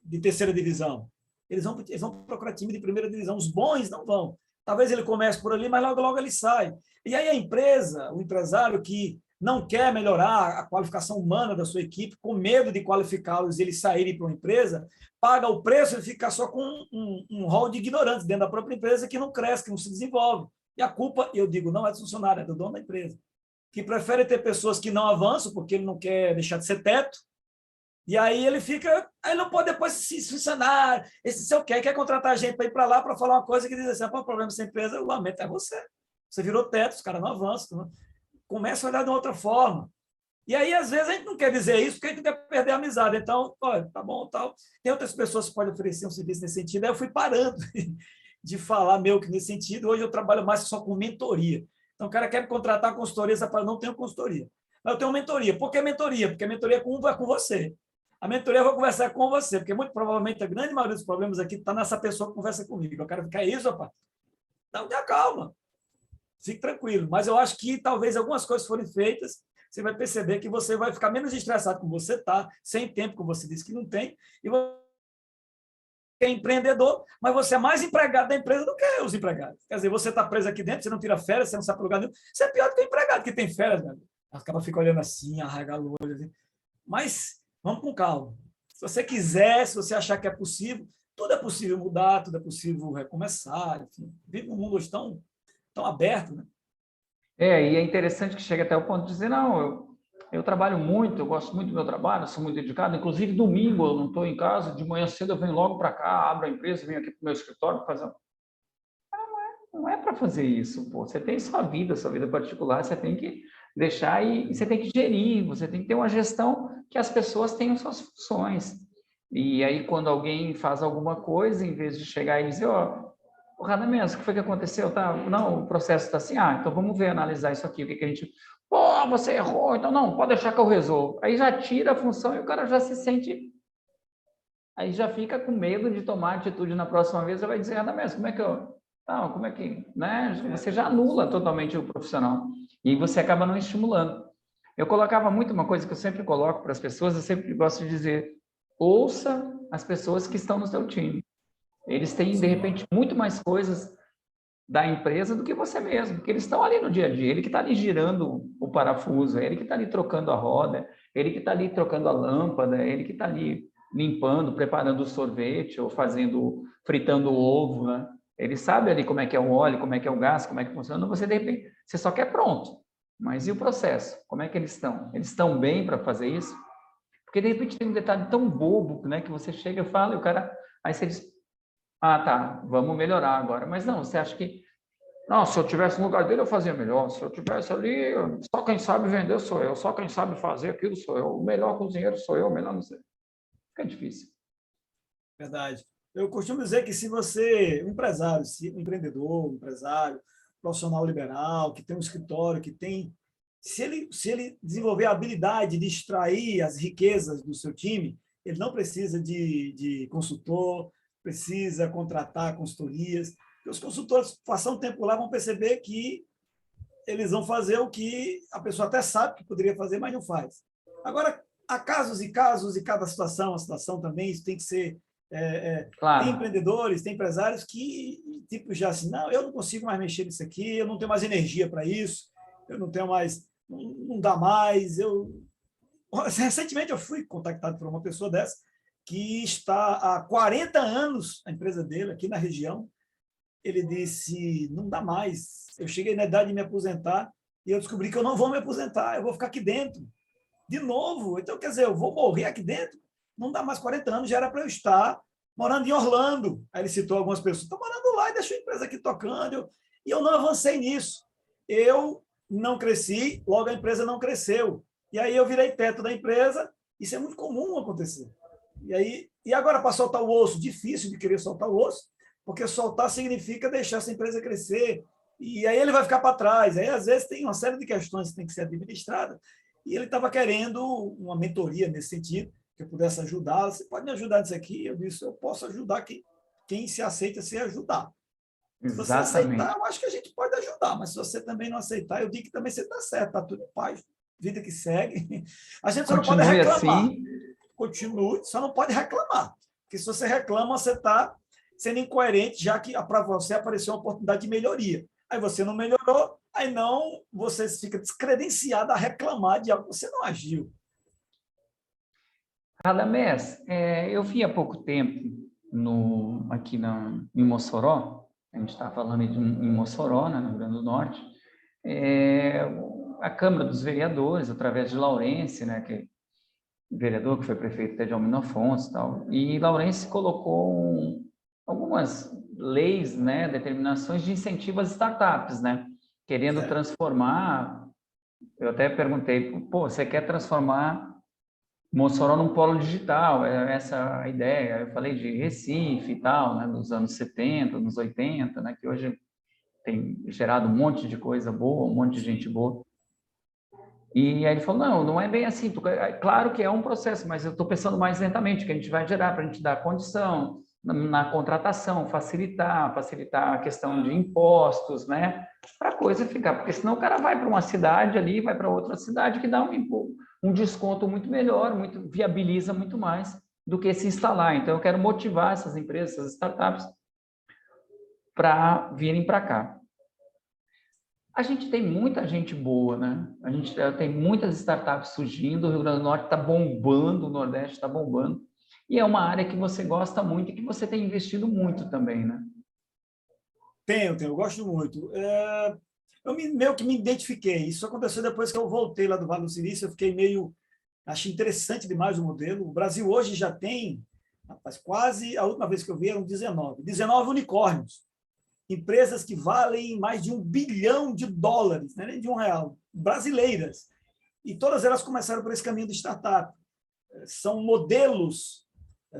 de terceira divisão. Eles vão procurar time de primeira divisão. Os bons não vão. Talvez ele comece por ali, mas logo, logo ele sai. E aí a empresa, o empresário que não quer melhorar a qualificação humana da sua equipe, com medo de qualificá-los e eles saírem para uma empresa, paga o preço e fica só com um rol de ignorantes dentro da própria empresa que não cresce, que não se desenvolve. E a culpa, eu digo, não é do funcionário, é do dono da empresa, que prefere ter pessoas que não avançam porque ele não quer deixar de ser teto, e aí ele não pode depois se funcionar, esse seu quer contratar a gente para ir para lá para falar uma coisa que diz assim, o problema dessa empresa, o lamento é você. Você virou teto, os caras não avançam. Começa a olhar de outra forma. E aí, às vezes, a gente não quer dizer isso porque a gente não quer perder a amizade. Então, olha, tá bom, tal. Tem outras pessoas que podem oferecer um serviço nesse sentido. Aí eu fui parando de falar meio que nesse sentido. Hoje eu trabalho mais só com mentoria. Então, o cara quer me contratar consultoria, você fala, não tenho consultoria. Mas eu tenho mentoria. Por que mentoria? Porque a mentoria é com você. A mentoria eu vou conversar com você, porque muito provavelmente a grande maioria dos problemas aqui está nessa pessoa que conversa comigo. Eu quero ficar isso, rapaz. Não, tenha calma. Fique tranquilo. Mas eu acho que talvez algumas coisas forem feitas, você vai perceber que você vai ficar menos estressado como você está, sem tempo, como você disse que não tem, e você é empreendedor, mas você é mais empregado da empresa do que os empregados. Quer dizer, você está preso aqui dentro, você não tira férias, você não sai para lugar nenhum, você é pior do que o empregado que tem férias, né? Acaba fica olhando assim, arregala o olho. Assim. Mas vamos com calma. Se você quiser, se você achar que é possível, tudo é possível mudar, tudo é possível recomeçar. Enfim, vive num mundo hoje tão aberto, né? E é interessante que chega até o ponto de dizer, não, eu trabalho muito, eu gosto muito do meu trabalho, sou muito dedicado, inclusive domingo eu não estou em casa, de manhã cedo eu venho logo para cá, abro a empresa, venho aqui para o meu escritório para fazer... Não é para fazer isso, pô. Você tem sua vida particular, você tem que deixar e você tem que gerir, você tem que ter uma gestão que as pessoas tenham suas funções. E aí, quando alguém faz alguma coisa, em vez de chegar e dizer, O Radamés, o que foi que aconteceu? Tá, não, o processo está assim, então vamos ver, analisar isso aqui, o que, que a gente... Pô, você errou, então não, pode deixar que eu resolvo. Aí já tira a função e o cara já se sente... Aí já fica com medo de tomar atitude na próxima vez, já vai dizer, Radamés, como é que eu... Não, como é que... Né? Você já anula totalmente o profissional. E você acaba não estimulando. Eu colocava muito uma coisa que eu sempre coloco para as pessoas, eu sempre gosto de dizer, ouça as pessoas que estão no seu time. Eles têm, de repente, muito mais coisas da empresa do que você mesmo, porque eles estão ali no dia a dia, ele que está ali girando o parafuso, ele que está ali trocando a roda, ele que está ali trocando a lâmpada, ele que está ali limpando, preparando o sorvete ou fazendo, fritando o ovo, né? Ele sabe ali como é que é o óleo, como é que é o gás, como é que funciona, você de repente, você só quer pronto. Mas e o processo? Como é que eles estão? Eles estão bem para fazer isso? Porque de repente tem um detalhe tão bobo, né, que você chega e fala, e o cara, aí você diz, tá, vamos melhorar agora. Mas não, você acha que, não, se eu tivesse no lugar dele eu fazia melhor, se eu tivesse ali, só quem sabe vender sou eu, só quem sabe fazer aquilo sou eu, o melhor cozinheiro sou eu, o melhor não sei. Fica difícil. Verdade. Eu costumo dizer que se você, um empresário, um empreendedor, um empresário, profissional liberal, que tem um escritório, que tem... Se ele desenvolver a habilidade de extrair as riquezas do seu time, ele não precisa de consultor, precisa contratar consultorias. Porque os consultores, passar um tempo lá, vão perceber que eles vão fazer o que a pessoa até sabe que poderia fazer, mas não faz. Agora, há casos e casos, e cada situação, a situação também, isso tem que ser... tem Claro, empreendedores, tem empresários que, tipo, já assim, não, eu não consigo mais mexer nisso aqui, eu não tenho mais energia para isso, eu não tenho mais, não dá mais. Recentemente eu fui contactado por uma pessoa dessa, que está há 40 anos, a empresa dele, aqui na região. Ele disse, não dá mais, eu cheguei na idade de me aposentar e eu descobri que eu não vou me aposentar, eu vou ficar aqui dentro de novo. Então, quer dizer, eu vou morrer aqui dentro? Não dá mais 40 anos, já era para eu estar morando em Orlando. Aí ele citou algumas pessoas, estão morando lá e deixou a empresa aqui tocando. E eu não avancei nisso. Eu não cresci, logo a empresa não cresceu. E aí eu virei teto da empresa. Isso é muito comum acontecer. E agora, para soltar o osso, difícil de querer soltar o osso, porque soltar significa deixar essa empresa crescer. E aí ele vai ficar para trás. Aí, às vezes, tem uma série de questões que tem que ser administradas. E ele estava querendo uma mentoria nesse sentido, que eu pudesse ajudar. Você pode me ajudar nisso aqui? Eu disse, eu posso ajudar quem se aceita se ajudar. Se você aceitar, exatamente. eu acho que a gente pode ajudar, mas se você também não aceitar, eu digo que também você está certo, está tudo em paz, vida que segue. A gente só não pode Continue reclamar. assim. Continue, só não pode reclamar. Porque se você reclama, você está sendo incoerente, já que para você apareceu uma oportunidade de melhoria. Aí você não melhorou, aí não, você fica descredenciado a reclamar de algo que você não agiu. Radamés, eu vi há pouco tempo aqui em Mossoró, a gente está falando em Mossoró, né, no Rio Grande do Norte, é, a Câmara dos Vereadores, através de Laurence, né, que vereador que foi prefeito até de Almino Afonso e tal, e Laurence colocou algumas leis, né, determinações de incentivo às startups, né, querendo Certo? transformar, eu até perguntei, pô, você quer transformar Mossoró num polo digital, é essa a ideia. Eu falei de Recife e tal, né, dos anos 70, anos 80, né, que hoje tem gerado um monte de coisa boa, um monte de gente boa. E aí ele falou, não, não é bem assim. Claro que é um processo, mas eu estou pensando mais lentamente, que a gente vai gerar para a gente dar condição na contratação, facilitar a questão de impostos, né? Para a coisa ficar, porque senão o cara vai para uma cidade ali, vai para outra cidade que dá um desconto muito melhor, viabiliza muito mais do que se instalar. Então, eu quero motivar essas empresas, essas startups, para virem para cá. A gente tem muita gente boa, né? A gente tem muitas startups surgindo, o Rio Grande do Norte está bombando, o Nordeste está bombando, e é uma área que você gosta muito e que você tem investido muito também, né? Eu gosto muito. Eu meio que me identifiquei. Isso aconteceu depois que eu voltei lá do Vale do Silício, eu fiquei meio... Achei interessante demais o modelo. O Brasil hoje já tem, rapaz, quase, a última vez que eu vi eram 19 unicórnios. Empresas que valem mais de US$ 1 bilhão, né? Nem de R$ 1, brasileiras. E todas elas começaram por esse caminho de startup. São modelos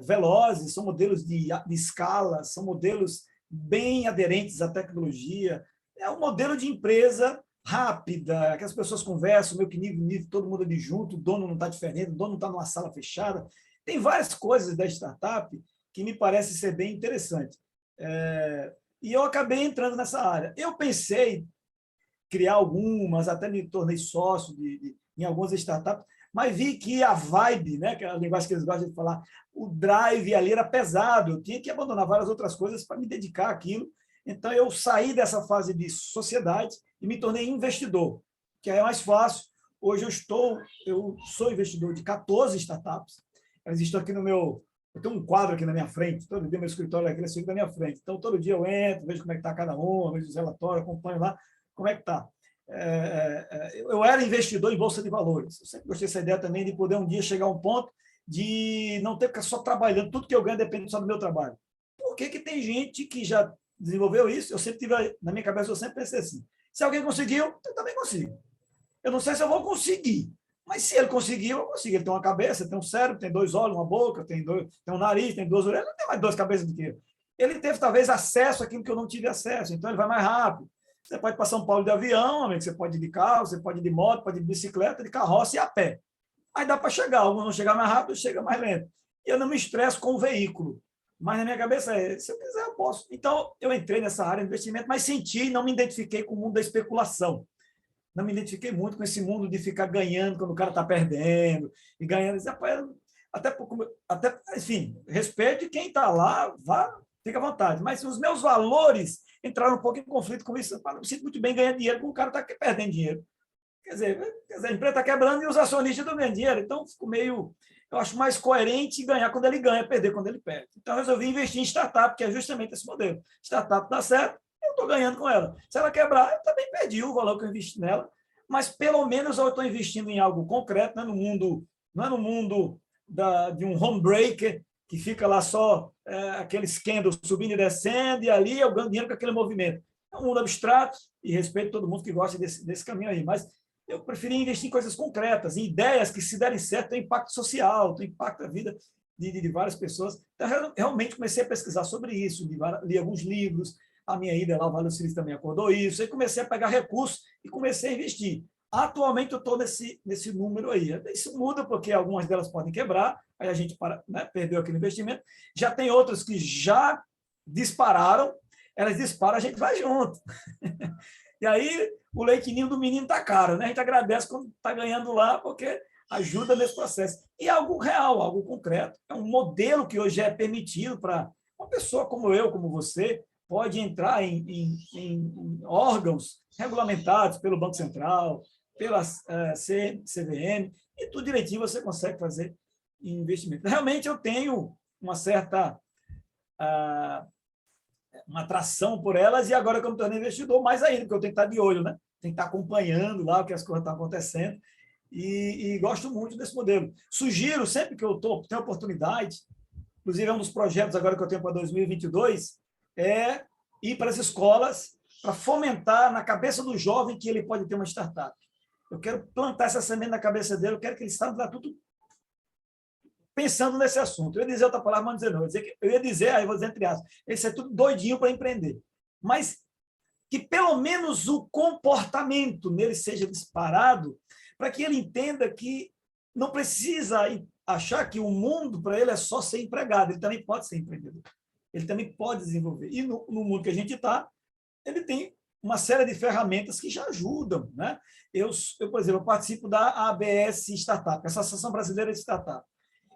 velozes, são modelos de escala, são modelos bem aderentes à tecnologia. É um modelo de empresa rápida, que as pessoas conversam, meio que nível, todo mundo ali junto, o dono não está diferente, o dono não está numa sala fechada. Tem várias coisas da startup que me parece ser bem interessante. E eu acabei entrando nessa área. Eu pensei criar algumas, até me tornei sócio em algumas startups, mas vi que a vibe, né, que é a linguagem que eles gostam de falar, o drive ali era pesado, eu tinha que abandonar várias outras coisas para me dedicar àquilo. Então, eu saí dessa fase de sociedade e me tornei investidor, que é mais fácil. Hoje eu sou investidor de 14 startups, elas estão aqui no meu... Eu tenho um quadro aqui na minha frente, todo dia meu escritório aqui é na minha frente. Então, todo dia eu entro, vejo como é que está cada um, vejo os relatórios, acompanho lá como é que está. Eu era investidor em bolsa de valores. Eu sempre gostei dessa ideia também de poder um dia chegar a um ponto de não ter que ficar só trabalhando, tudo que eu ganho depende só do meu trabalho. Por que tem gente que já desenvolveu isso? Eu sempre tive, na minha cabeça, eu sempre pensei assim, se alguém conseguiu, eu também consigo. Eu não sei se eu vou conseguir, mas se ele conseguiu, eu consigo. Ele tem uma cabeça, tem um cérebro, tem 2 olhos, uma boca, tem um nariz, tem 2 orelhas, ele não tem mais 2 cabeças do que eu. Ele teve, talvez, acesso àquilo que eu não tive acesso, então ele vai mais rápido. Você pode ir para São Paulo de avião, amigo, você pode ir de carro, você pode ir de moto, pode ir de bicicleta, de carroça e a pé. Aí dá para chegar, alguns não chegam mais rápido, chega mais lento. E eu não me estresso com o veículo. Mas na minha cabeça se eu quiser, eu posso. Então, eu entrei nessa área de investimento, mas senti, não me identifiquei com o mundo da especulação. Não me identifiquei muito com esse mundo de ficar ganhando quando o cara está perdendo, e ganhando. Até, enfim, respeito quem está lá, vá, fica à vontade. Mas os meus valores entraram um pouco em conflito com isso. Eu me sinto muito bem ganhando dinheiro quando o cara está perdendo dinheiro. Quer dizer, a empresa está quebrando e os acionistas estão ganhando dinheiro. Então, fico meio... Eu acho mais coerente ganhar quando ele ganha, perder quando ele perde. Então, eu resolvi investir em startup, que é justamente esse modelo. Startup dá certo, eu estou ganhando com ela. Se ela quebrar, eu também perdi o valor que eu investi nela, mas pelo menos eu estou investindo em algo concreto, não é no mundo de um home breaker, que fica lá só aqueles candles subindo e descendo, e ali eu ganho dinheiro com aquele movimento. É um mundo abstrato, e respeito todo mundo que gosta desse caminho aí, mas eu preferi investir em coisas concretas, em ideias que, se derem certo, têm impacto social, têm impacto na vida de várias pessoas. Então, realmente comecei a pesquisar sobre isso, li alguns livros, a minha ida lá, o Vale do Silício também acordou isso, aí comecei a pegar recursos e comecei a investir. Atualmente, eu estou nesse número aí. Isso muda, porque algumas delas podem quebrar, aí a gente perdeu aquele investimento. Já tem outras que já dispararam, elas disparam, a gente vai junto. E aí, o leitinho do menino está caro, né? A gente agradece quando está ganhando lá, porque ajuda nesse processo. E é algo real, algo concreto. É um modelo que hoje é permitido para uma pessoa como eu, como você, pode entrar em órgãos regulamentados pelo Banco Central, pela CVM, e tudo direitinho você consegue fazer investimento. Realmente, eu tenho uma certa... uma atração por elas, e agora que eu me tornei investidor, mais ainda, porque eu tenho que estar de olho, né? Tem que estar acompanhando lá o que as coisas estão acontecendo, e gosto muito desse modelo. Sugiro, sempre que eu tenho oportunidade, inclusive é um dos projetos agora que eu tenho para 2022, é ir para as escolas para fomentar na cabeça do jovem que ele pode ter uma startup. Eu quero plantar essa semente na cabeça dele, eu quero que ele saiba tudo pensando nesse assunto. Eu ia dizer outra palavra, mas não dizer não. Eu ia dizer, aí eu vou dizer entre aspas, esse é tudo doidinho para empreender. Mas que pelo menos o comportamento nele seja disparado, para que ele entenda que não precisa achar que o mundo para ele é só ser empregado, ele também pode ser empreendedor. Ele também pode desenvolver. E no mundo que a gente está, ele tem uma série de ferramentas que já ajudam, né? Eu, por exemplo, participo da ABS Startup, essa Associação Brasileira de Startup.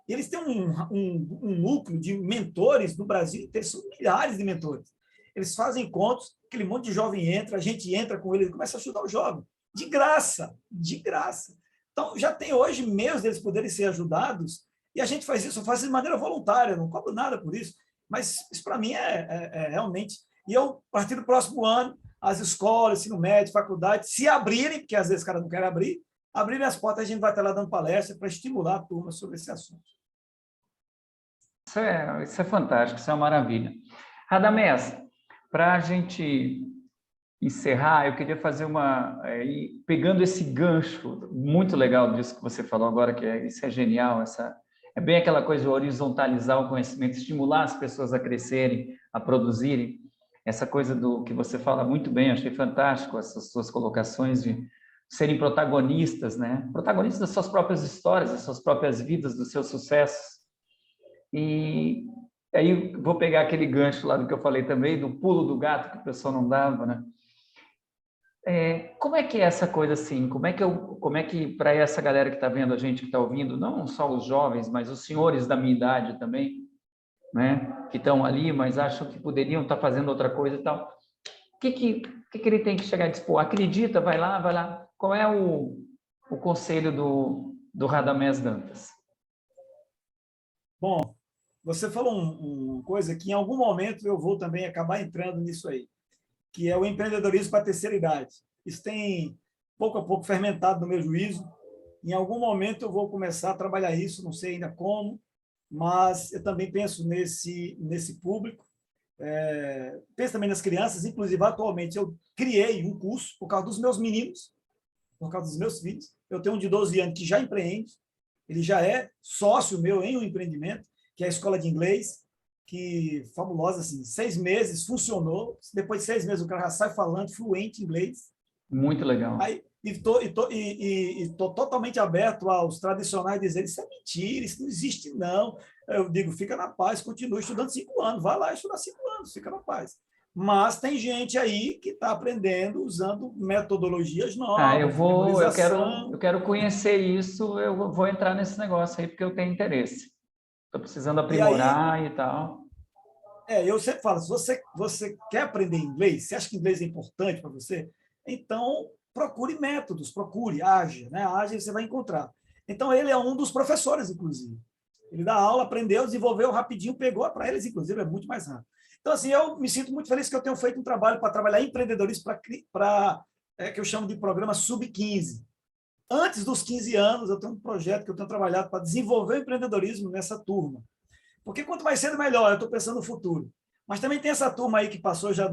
Eles têm um núcleo de mentores no Brasil inteiro, são milhares de mentores. Eles fazem encontros, aquele monte de jovem entra, a gente entra com ele, começa a ajudar o jovem, de graça, de graça. Então, já tem hoje meios deles poderem ser ajudados, e a gente faz isso, eu faço de maneira voluntária, não cobro nada por isso, mas isso para mim é realmente... E eu, a partir do próximo ano, as escolas, ensino médio, faculdade, se abrirem, porque às vezes os caras não querem abrirem as portas, a gente vai estar lá dando palestra para estimular a turma sobre esse assunto. Isso é fantástico, isso é uma maravilha. Radamés, para a gente encerrar, eu queria fazer pegando esse gancho muito legal disso que você falou agora, isso é genial, é bem aquela coisa de horizontalizar o conhecimento, estimular as pessoas a crescerem, a produzirem. essa coisa do que você fala muito bem, achei fantástico essas suas colocações de serem protagonistas, né? Protagonistas das suas próprias histórias, das suas próprias vidas, dos seus sucessos. E aí vou pegar aquele gancho lá do que eu falei também, do pulo do gato que o pessoal não dava, né? Como é que é essa coisa assim? Como é que para essa galera que está vendo a gente, que está ouvindo, não só os jovens, mas os senhores da minha idade também, né? Que estão ali, mas acham que poderiam estar fazendo outra coisa e tal. O que ele tem que chegar a dispor? Acredita, vai lá, vai lá. Qual é o conselho do Radamés Dantas? Bom, você falou uma coisa que em algum momento eu vou também acabar entrando nisso aí, que é o empreendedorismo para a terceira idade. Isso tem, pouco a pouco, fermentado no meu juízo. Em algum momento eu vou começar a trabalhar isso, não sei ainda como, mas eu também penso nesse público. Penso também nas crianças, inclusive atualmente eu criei um curso por causa dos meus meninos, por causa dos meus filhos. Eu tenho um de 12 anos que já empreende, ele já é sócio meu em um empreendimento, que é a escola de inglês, que fabulosa, assim, 6 meses funcionou, depois de 6 meses o cara já sai falando fluente em inglês. Muito legal. Aí, estou totalmente aberto aos tradicionais dizer isso é mentira, isso não existe, não. Eu digo, fica na paz, continue estudando 5 anos, vai lá estudar 5 anos, fica na paz. Mas tem gente aí que está aprendendo usando metodologias novas, Eu memorização. quero conhecer isso, eu vou entrar nesse negócio aí porque eu tenho interesse. Estou precisando E aí, aprimorar e tal. eu sempre falo, se você quer aprender inglês, você acha que inglês é importante para você? Então, procure métodos, procure, haja, né? Haja e você vai encontrar. Então, ele é um dos professores, inclusive. Ele dá aula, aprendeu, desenvolveu rapidinho, pegou para eles, inclusive, é muito mais rápido. Então, assim, eu me sinto muito feliz que eu tenho feito um trabalho para trabalhar empreendedorismo que eu chamo de programa sub-15. Antes dos 15 anos, eu tenho um projeto que eu tenho trabalhado para desenvolver o empreendedorismo nessa turma. Porque quanto mais cedo, melhor. Eu estou pensando no futuro. Mas também tem essa turma aí que passou já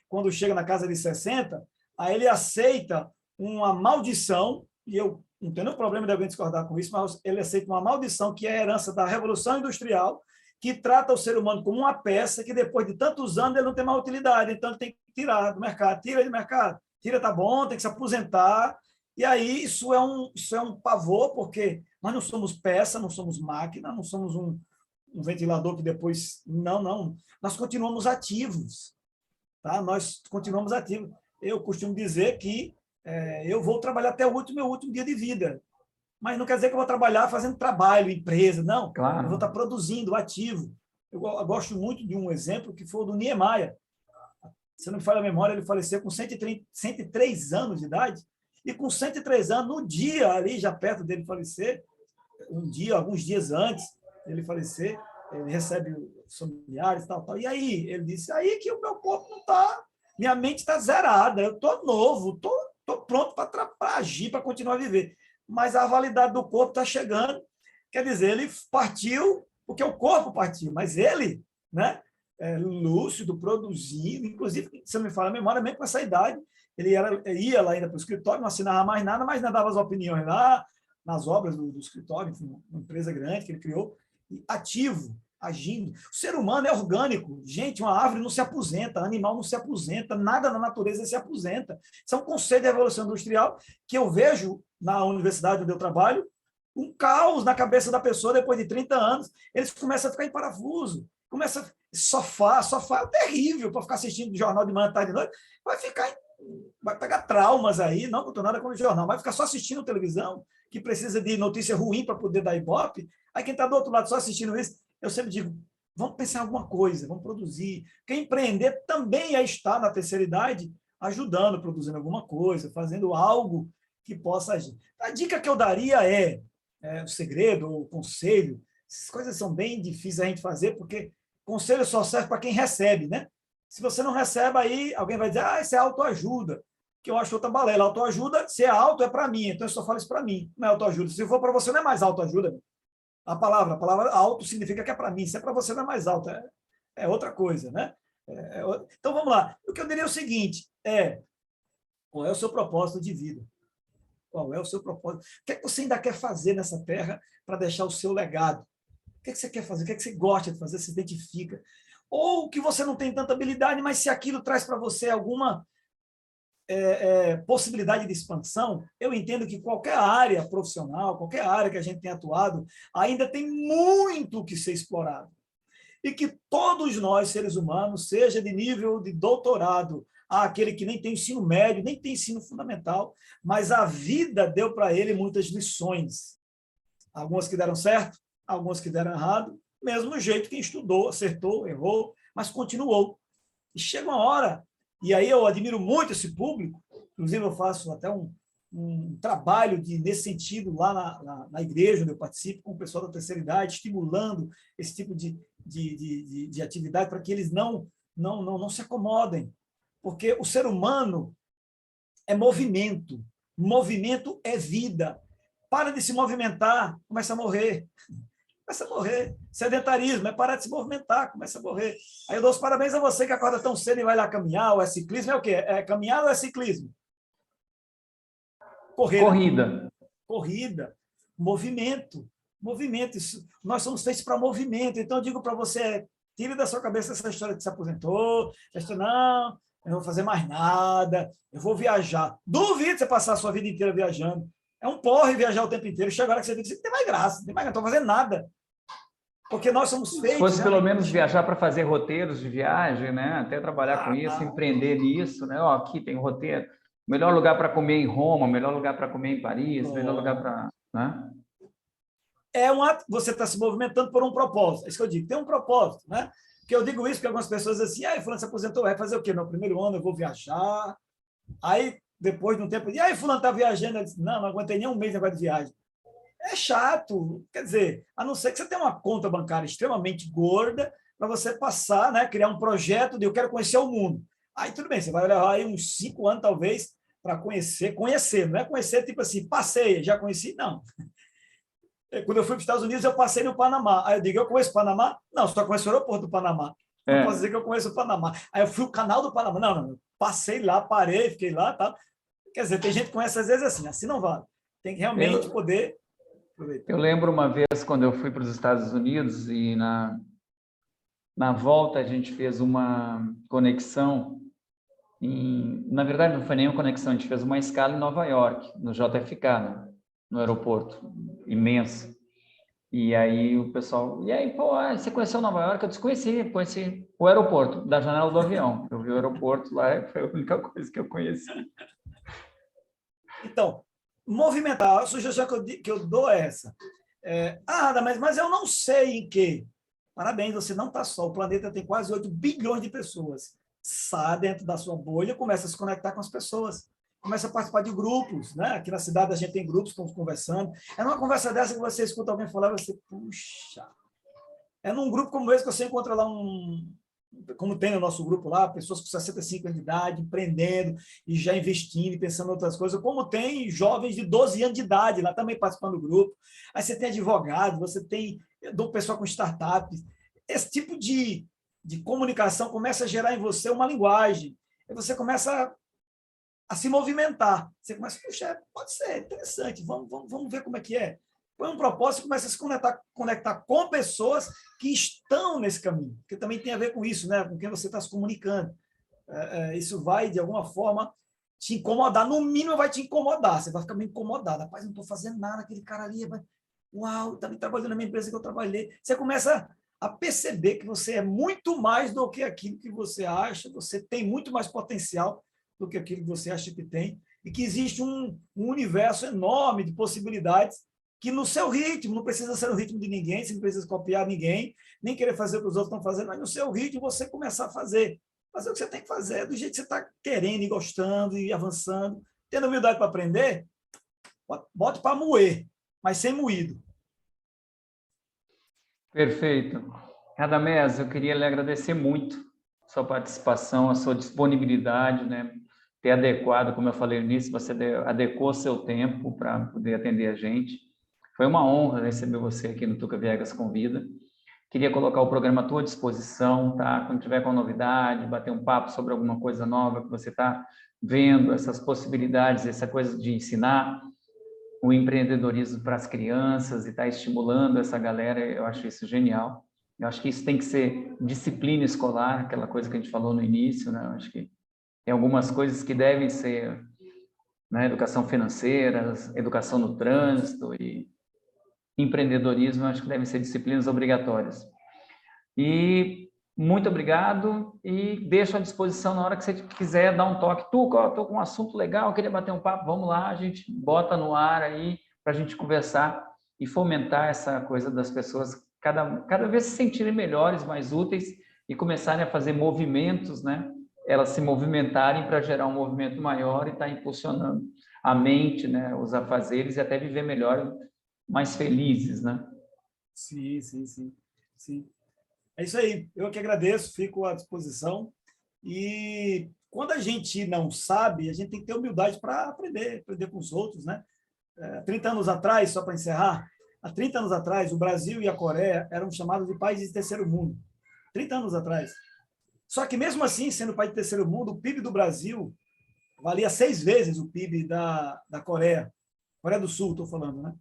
quando chega na casa de 60, aí ele aceita uma maldição, e eu não tenho nenhum problema de alguém discordar com isso, mas ele aceita uma maldição que é a herança da Revolução Industrial, que trata o ser humano como uma peça que depois de tantos anos ele não tem mais utilidade, então ele tem que tirar do mercado. Tira do mercado. Tira, tá bom, tem que se aposentar. E aí isso é um pavor, porque nós não somos peça, não somos máquina, não somos um ventilador que depois... Não, não. Nós continuamos ativos. Tá? Nós continuamos ativos. Eu costumo dizer que eu vou trabalhar até meu último dia de vida. Mas não quer dizer que eu vou trabalhar fazendo trabalho, empresa. Não. Eu vou estar Claro. produzindo, ativo. Eu gosto muito de um exemplo que foi o do Niemeyer. Se não me falha a memória, ele faleceu com 103 anos de idade. E com 103 anos, no dia ali, já perto dele falecer, alguns dias antes dele falecer, ele recebe os familiares, tal, tal. E aí? Ele disse, aí que o meu corpo não está, minha mente está zerada, eu estou novo, estou pronto para agir, para continuar a viver. Mas a validade do corpo está chegando. Quer dizer, ele partiu porque o corpo partiu, mas ele, né, lúcido, produzindo, inclusive, se não me fala a memória, mesmo com essa idade, ele ia lá ainda para o escritório, não assinava mais nada, mas ainda dava as opiniões lá, nas obras do escritório, enfim, uma empresa grande que ele criou, ativo, agindo. O ser humano é orgânico. Gente, uma árvore não se aposenta, animal não se aposenta, nada na natureza se aposenta. Isso é um conceito da Revolução Industrial que eu vejo na universidade onde eu trabalho, um caos na cabeça da pessoa depois de 30 anos. Eles começam a ficar em parafuso, começa sofá é terrível para ficar assistindo jornal de manhã, tarde e noite, vai pegar traumas aí, não estou nada com o jornal, vai ficar só assistindo televisão, que precisa de notícia ruim para poder dar ibope. Aí quem está do outro lado só assistindo isso, eu sempre digo, vamos pensar em alguma coisa, vamos produzir. Quem empreender também é estar na terceira idade, ajudando, produzindo alguma coisa, fazendo algo que possa agir. A dica que eu daria o segredo, o conselho, essas coisas são bem difíceis a gente fazer, porque conselho só serve para quem recebe, né? Se você não recebe, aí alguém vai dizer, isso é autoajuda, que eu acho outra balela. Autoajuda, se é auto, é para mim, então eu só falo isso para mim, não é autoajuda. Se for para você, não é mais autoajuda. A palavra auto significa que é para mim, se é para você, não é mais auto, é outra coisa, né? Então vamos lá. O que eu diria é o seguinte: qual é o seu propósito de vida? Qual é o seu propósito? O que é que você ainda quer fazer nessa terra para deixar o seu legado? O que é que você quer fazer? O que é que você gosta de fazer? Se identifica? ou que você não tem tanta habilidade, mas se aquilo traz para você alguma possibilidade de expansão, eu entendo que qualquer área profissional, qualquer área que a gente tem atuado, ainda tem muito que ser explorado. E que todos nós, seres humanos, seja de nível de doutorado, aquele que nem tem ensino médio, nem tem ensino fundamental, mas a vida deu para ele muitas lições. Algumas que deram certo, algumas que deram errado, mesmo jeito quem estudou, acertou, errou, mas continuou. E chega uma hora, e aí eu admiro muito esse público, inclusive eu faço até um trabalho nesse sentido lá na igreja, onde eu participo com o pessoal da terceira idade, estimulando esse tipo de atividade para que eles não se acomodem, porque o ser humano é movimento, movimento é vida. Para de se movimentar, começa a morrer. Começa a morrer. Sedentarismo é parar de se movimentar, começa a morrer. Aí eu dou os parabéns a você que acorda tão cedo e vai lá caminhar, ou é ciclismo, é o quê? É caminhar ou é ciclismo? Correr. Corrida. Né? Corrida. Movimento. Movimento. Isso, nós somos feitos para movimento. Então, eu digo para você, tire da sua cabeça essa história de se aposentou, não, eu não vou fazer mais nada, eu vou viajar. Duvido você passar a sua vida inteira viajando. É um porre viajar o tempo inteiro. Chega a hora que você vê que não tem mais graça, não estou fazendo nada. Porque nós somos feitos... Se fosse pelo menos viajar para fazer roteiros de viagem, né? Até trabalhar com isso, empreender nisso, né? Ó, aqui tem roteiro. Melhor lugar para comer em Roma, melhor lugar para comer em Paris, melhor lugar para... Né? Você está se movimentando por um propósito. É isso que eu digo, tem um propósito, né? Porque eu digo isso porque algumas pessoas dizem assim, fulano se aposentou, vai fazer o quê? No primeiro ano eu vou viajar. Aí, depois de um tempo, fulano está viajando. Eu disse, não aguentei nem um mês agora de viagem. É chato. Quer dizer, a não ser que você tenha uma conta bancária extremamente gorda para você passar, né? Criar um projeto de eu quero conhecer o mundo. Aí tudo bem, você vai levar aí uns 5 anos, talvez, para conhecer, não é conhecer tipo assim, passei, já conheci, não. Quando eu fui para os Estados Unidos, eu passei no Panamá. Aí eu digo, eu conheço o Panamá? Não, só conheço o aeroporto do Panamá. Não posso dizer que eu conheço o Panamá. Aí eu fui o canal do Panamá. Não, passei lá, parei, fiquei lá, tá? Quer dizer, tem gente que conhece às vezes assim não vale. Tem que realmente poder aproveitar. Eu lembro uma vez quando eu fui para os Estados Unidos e na volta a gente fez uma conexão na verdade não foi nenhuma conexão, a gente fez uma escala em Nova York, no JFK, né? No aeroporto, imenso. E aí o pessoal, pô, você conheceu Nova York? Eu disse, conheci o aeroporto, da janela do avião. Eu vi o aeroporto lá, foi a única coisa que eu conheci. Então, movimentar, a sugestão que eu dou é essa. Mas eu não sei em que. Parabéns, você não está só. O planeta tem quase 8 bilhões de pessoas. Sai dentro da sua bolha, começa a se conectar com as pessoas. Começa a participar de grupos, né? Aqui na cidade a gente tem grupos, estamos conversando. É numa conversa dessa que você escuta alguém falar, você, puxa. É num grupo como esse que você encontra lá como tem no nosso grupo lá, pessoas com 65 anos de idade, empreendendo e já investindo e pensando em outras coisas, como tem jovens de 12 anos de idade lá também participando do grupo. Aí você tem advogado, você tem do pessoal com startups. Esse tipo de comunicação começa a gerar em você uma linguagem. E você começa a se movimentar. Você começa, puxa, pode ser interessante, vamos ver como é que é. Põe um propósito e começa a se conectar com pessoas que estão nesse caminho, porque também tem a ver com isso, né? Com quem você está se comunicando. Isso vai, de alguma forma, te incomodar. No mínimo, vai te incomodar. Você vai ficar meio incomodado. Rapaz, não estou fazendo nada, aquele cara ali. Uau, está trabalhando na minha empresa que eu trabalhei. Você começa a perceber que você é muito mais do que aquilo que você acha, você tem muito mais potencial do que aquilo que você acha que tem, e que existe um universo enorme de possibilidades que no seu ritmo, não precisa ser o ritmo de ninguém, você não precisa copiar ninguém, nem querer fazer o que os outros estão fazendo, mas no seu ritmo você começar a fazer. Fazer o que você tem que fazer, do jeito que você está querendo e gostando e avançando. Tendo humildade para aprender, bote para moer, mas sem moído. Perfeito. Radamés, eu queria lhe agradecer muito a sua participação, a sua disponibilidade, né? Ter adequado, como eu falei no início, você adequou seu tempo para poder atender a gente. Foi uma honra receber você aqui no Tuca Viegas Convida. Queria colocar o programa à tua disposição, tá? Quando tiver com novidade, bater um papo sobre alguma coisa nova que você está vendo, essas possibilidades, essa coisa de ensinar o empreendedorismo para as crianças e estar estimulando essa galera, eu acho isso genial. Eu acho que isso tem que ser disciplina escolar, aquela coisa que a gente falou no início, né? Eu acho que tem algumas coisas que devem ser, né, educação financeira, educação no trânsito e empreendedorismo, eu acho que devem ser disciplinas obrigatórias. E muito obrigado e deixo à disposição na hora que você quiser dar um toque. Tuca, estou com um assunto legal, queria bater um papo, vamos lá, a gente bota no ar aí para a gente conversar e fomentar essa coisa das pessoas cada vez se sentirem melhores, mais úteis e começarem a fazer movimentos, né? Elas se movimentarem para gerar um movimento maior e estar impulsionando a mente, né? Os afazeres e até viver melhor, mais felizes, né? Sim, sim, sim, sim. É isso aí. Eu que agradeço, fico à disposição. E quando a gente não sabe, a gente tem que ter humildade para aprender com os outros, né? 30 anos atrás, só para encerrar, há 30 anos atrás, o Brasil e a Coreia eram chamados de países de terceiro mundo. 30 anos atrás. Só que, mesmo assim, sendo país de terceiro mundo, o PIB do Brasil valia 6 vezes o PIB da Coreia. Coreia do Sul, estou falando, né?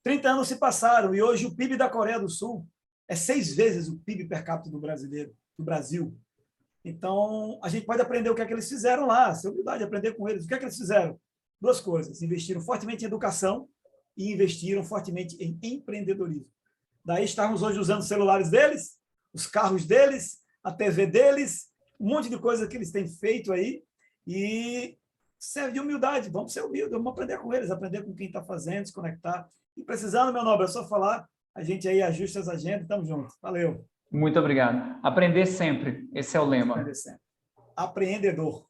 30 anos se passaram e hoje o PIB da Coreia do Sul é 6 vezes o PIB per capita do Brasil. Então, a gente pode aprender o que é que eles fizeram lá, ser humildade, aprender com eles. O que é que eles fizeram? 2 coisas. Investiram fortemente em educação e investiram fortemente em empreendedorismo. Daí estamos hoje usando os celulares deles, os carros deles, a TV deles, um monte de coisa que eles têm feito aí e serve de humildade. Vamos ser humildes, vamos aprender com eles, aprender com quem está fazendo, se conectar. E precisando, meu nobre, é só falar, a gente aí ajusta as agendas, estamos juntos. Valeu. Muito obrigado. Aprender sempre, esse é o lema. Aprender sempre. Apreendedor.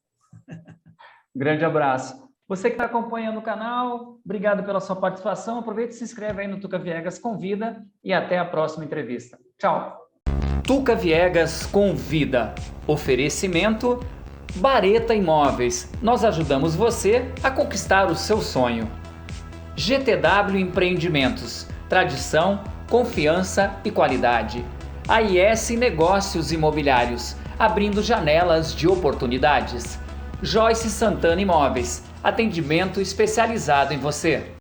Grande abraço. Você que está acompanhando o canal, obrigado pela sua participação. Aproveite e se inscreve aí no Tuca Viegas Convida e até a próxima entrevista. Tchau. Tuca Viegas Convida. Oferecimento Bareta Imóveis. Nós ajudamos você a conquistar o seu sonho. GTW Empreendimentos. Tradição, confiança e qualidade. AIS Negócios Imobiliários. Abrindo janelas de oportunidades. Joyce Santana Imóveis. Atendimento especializado em você.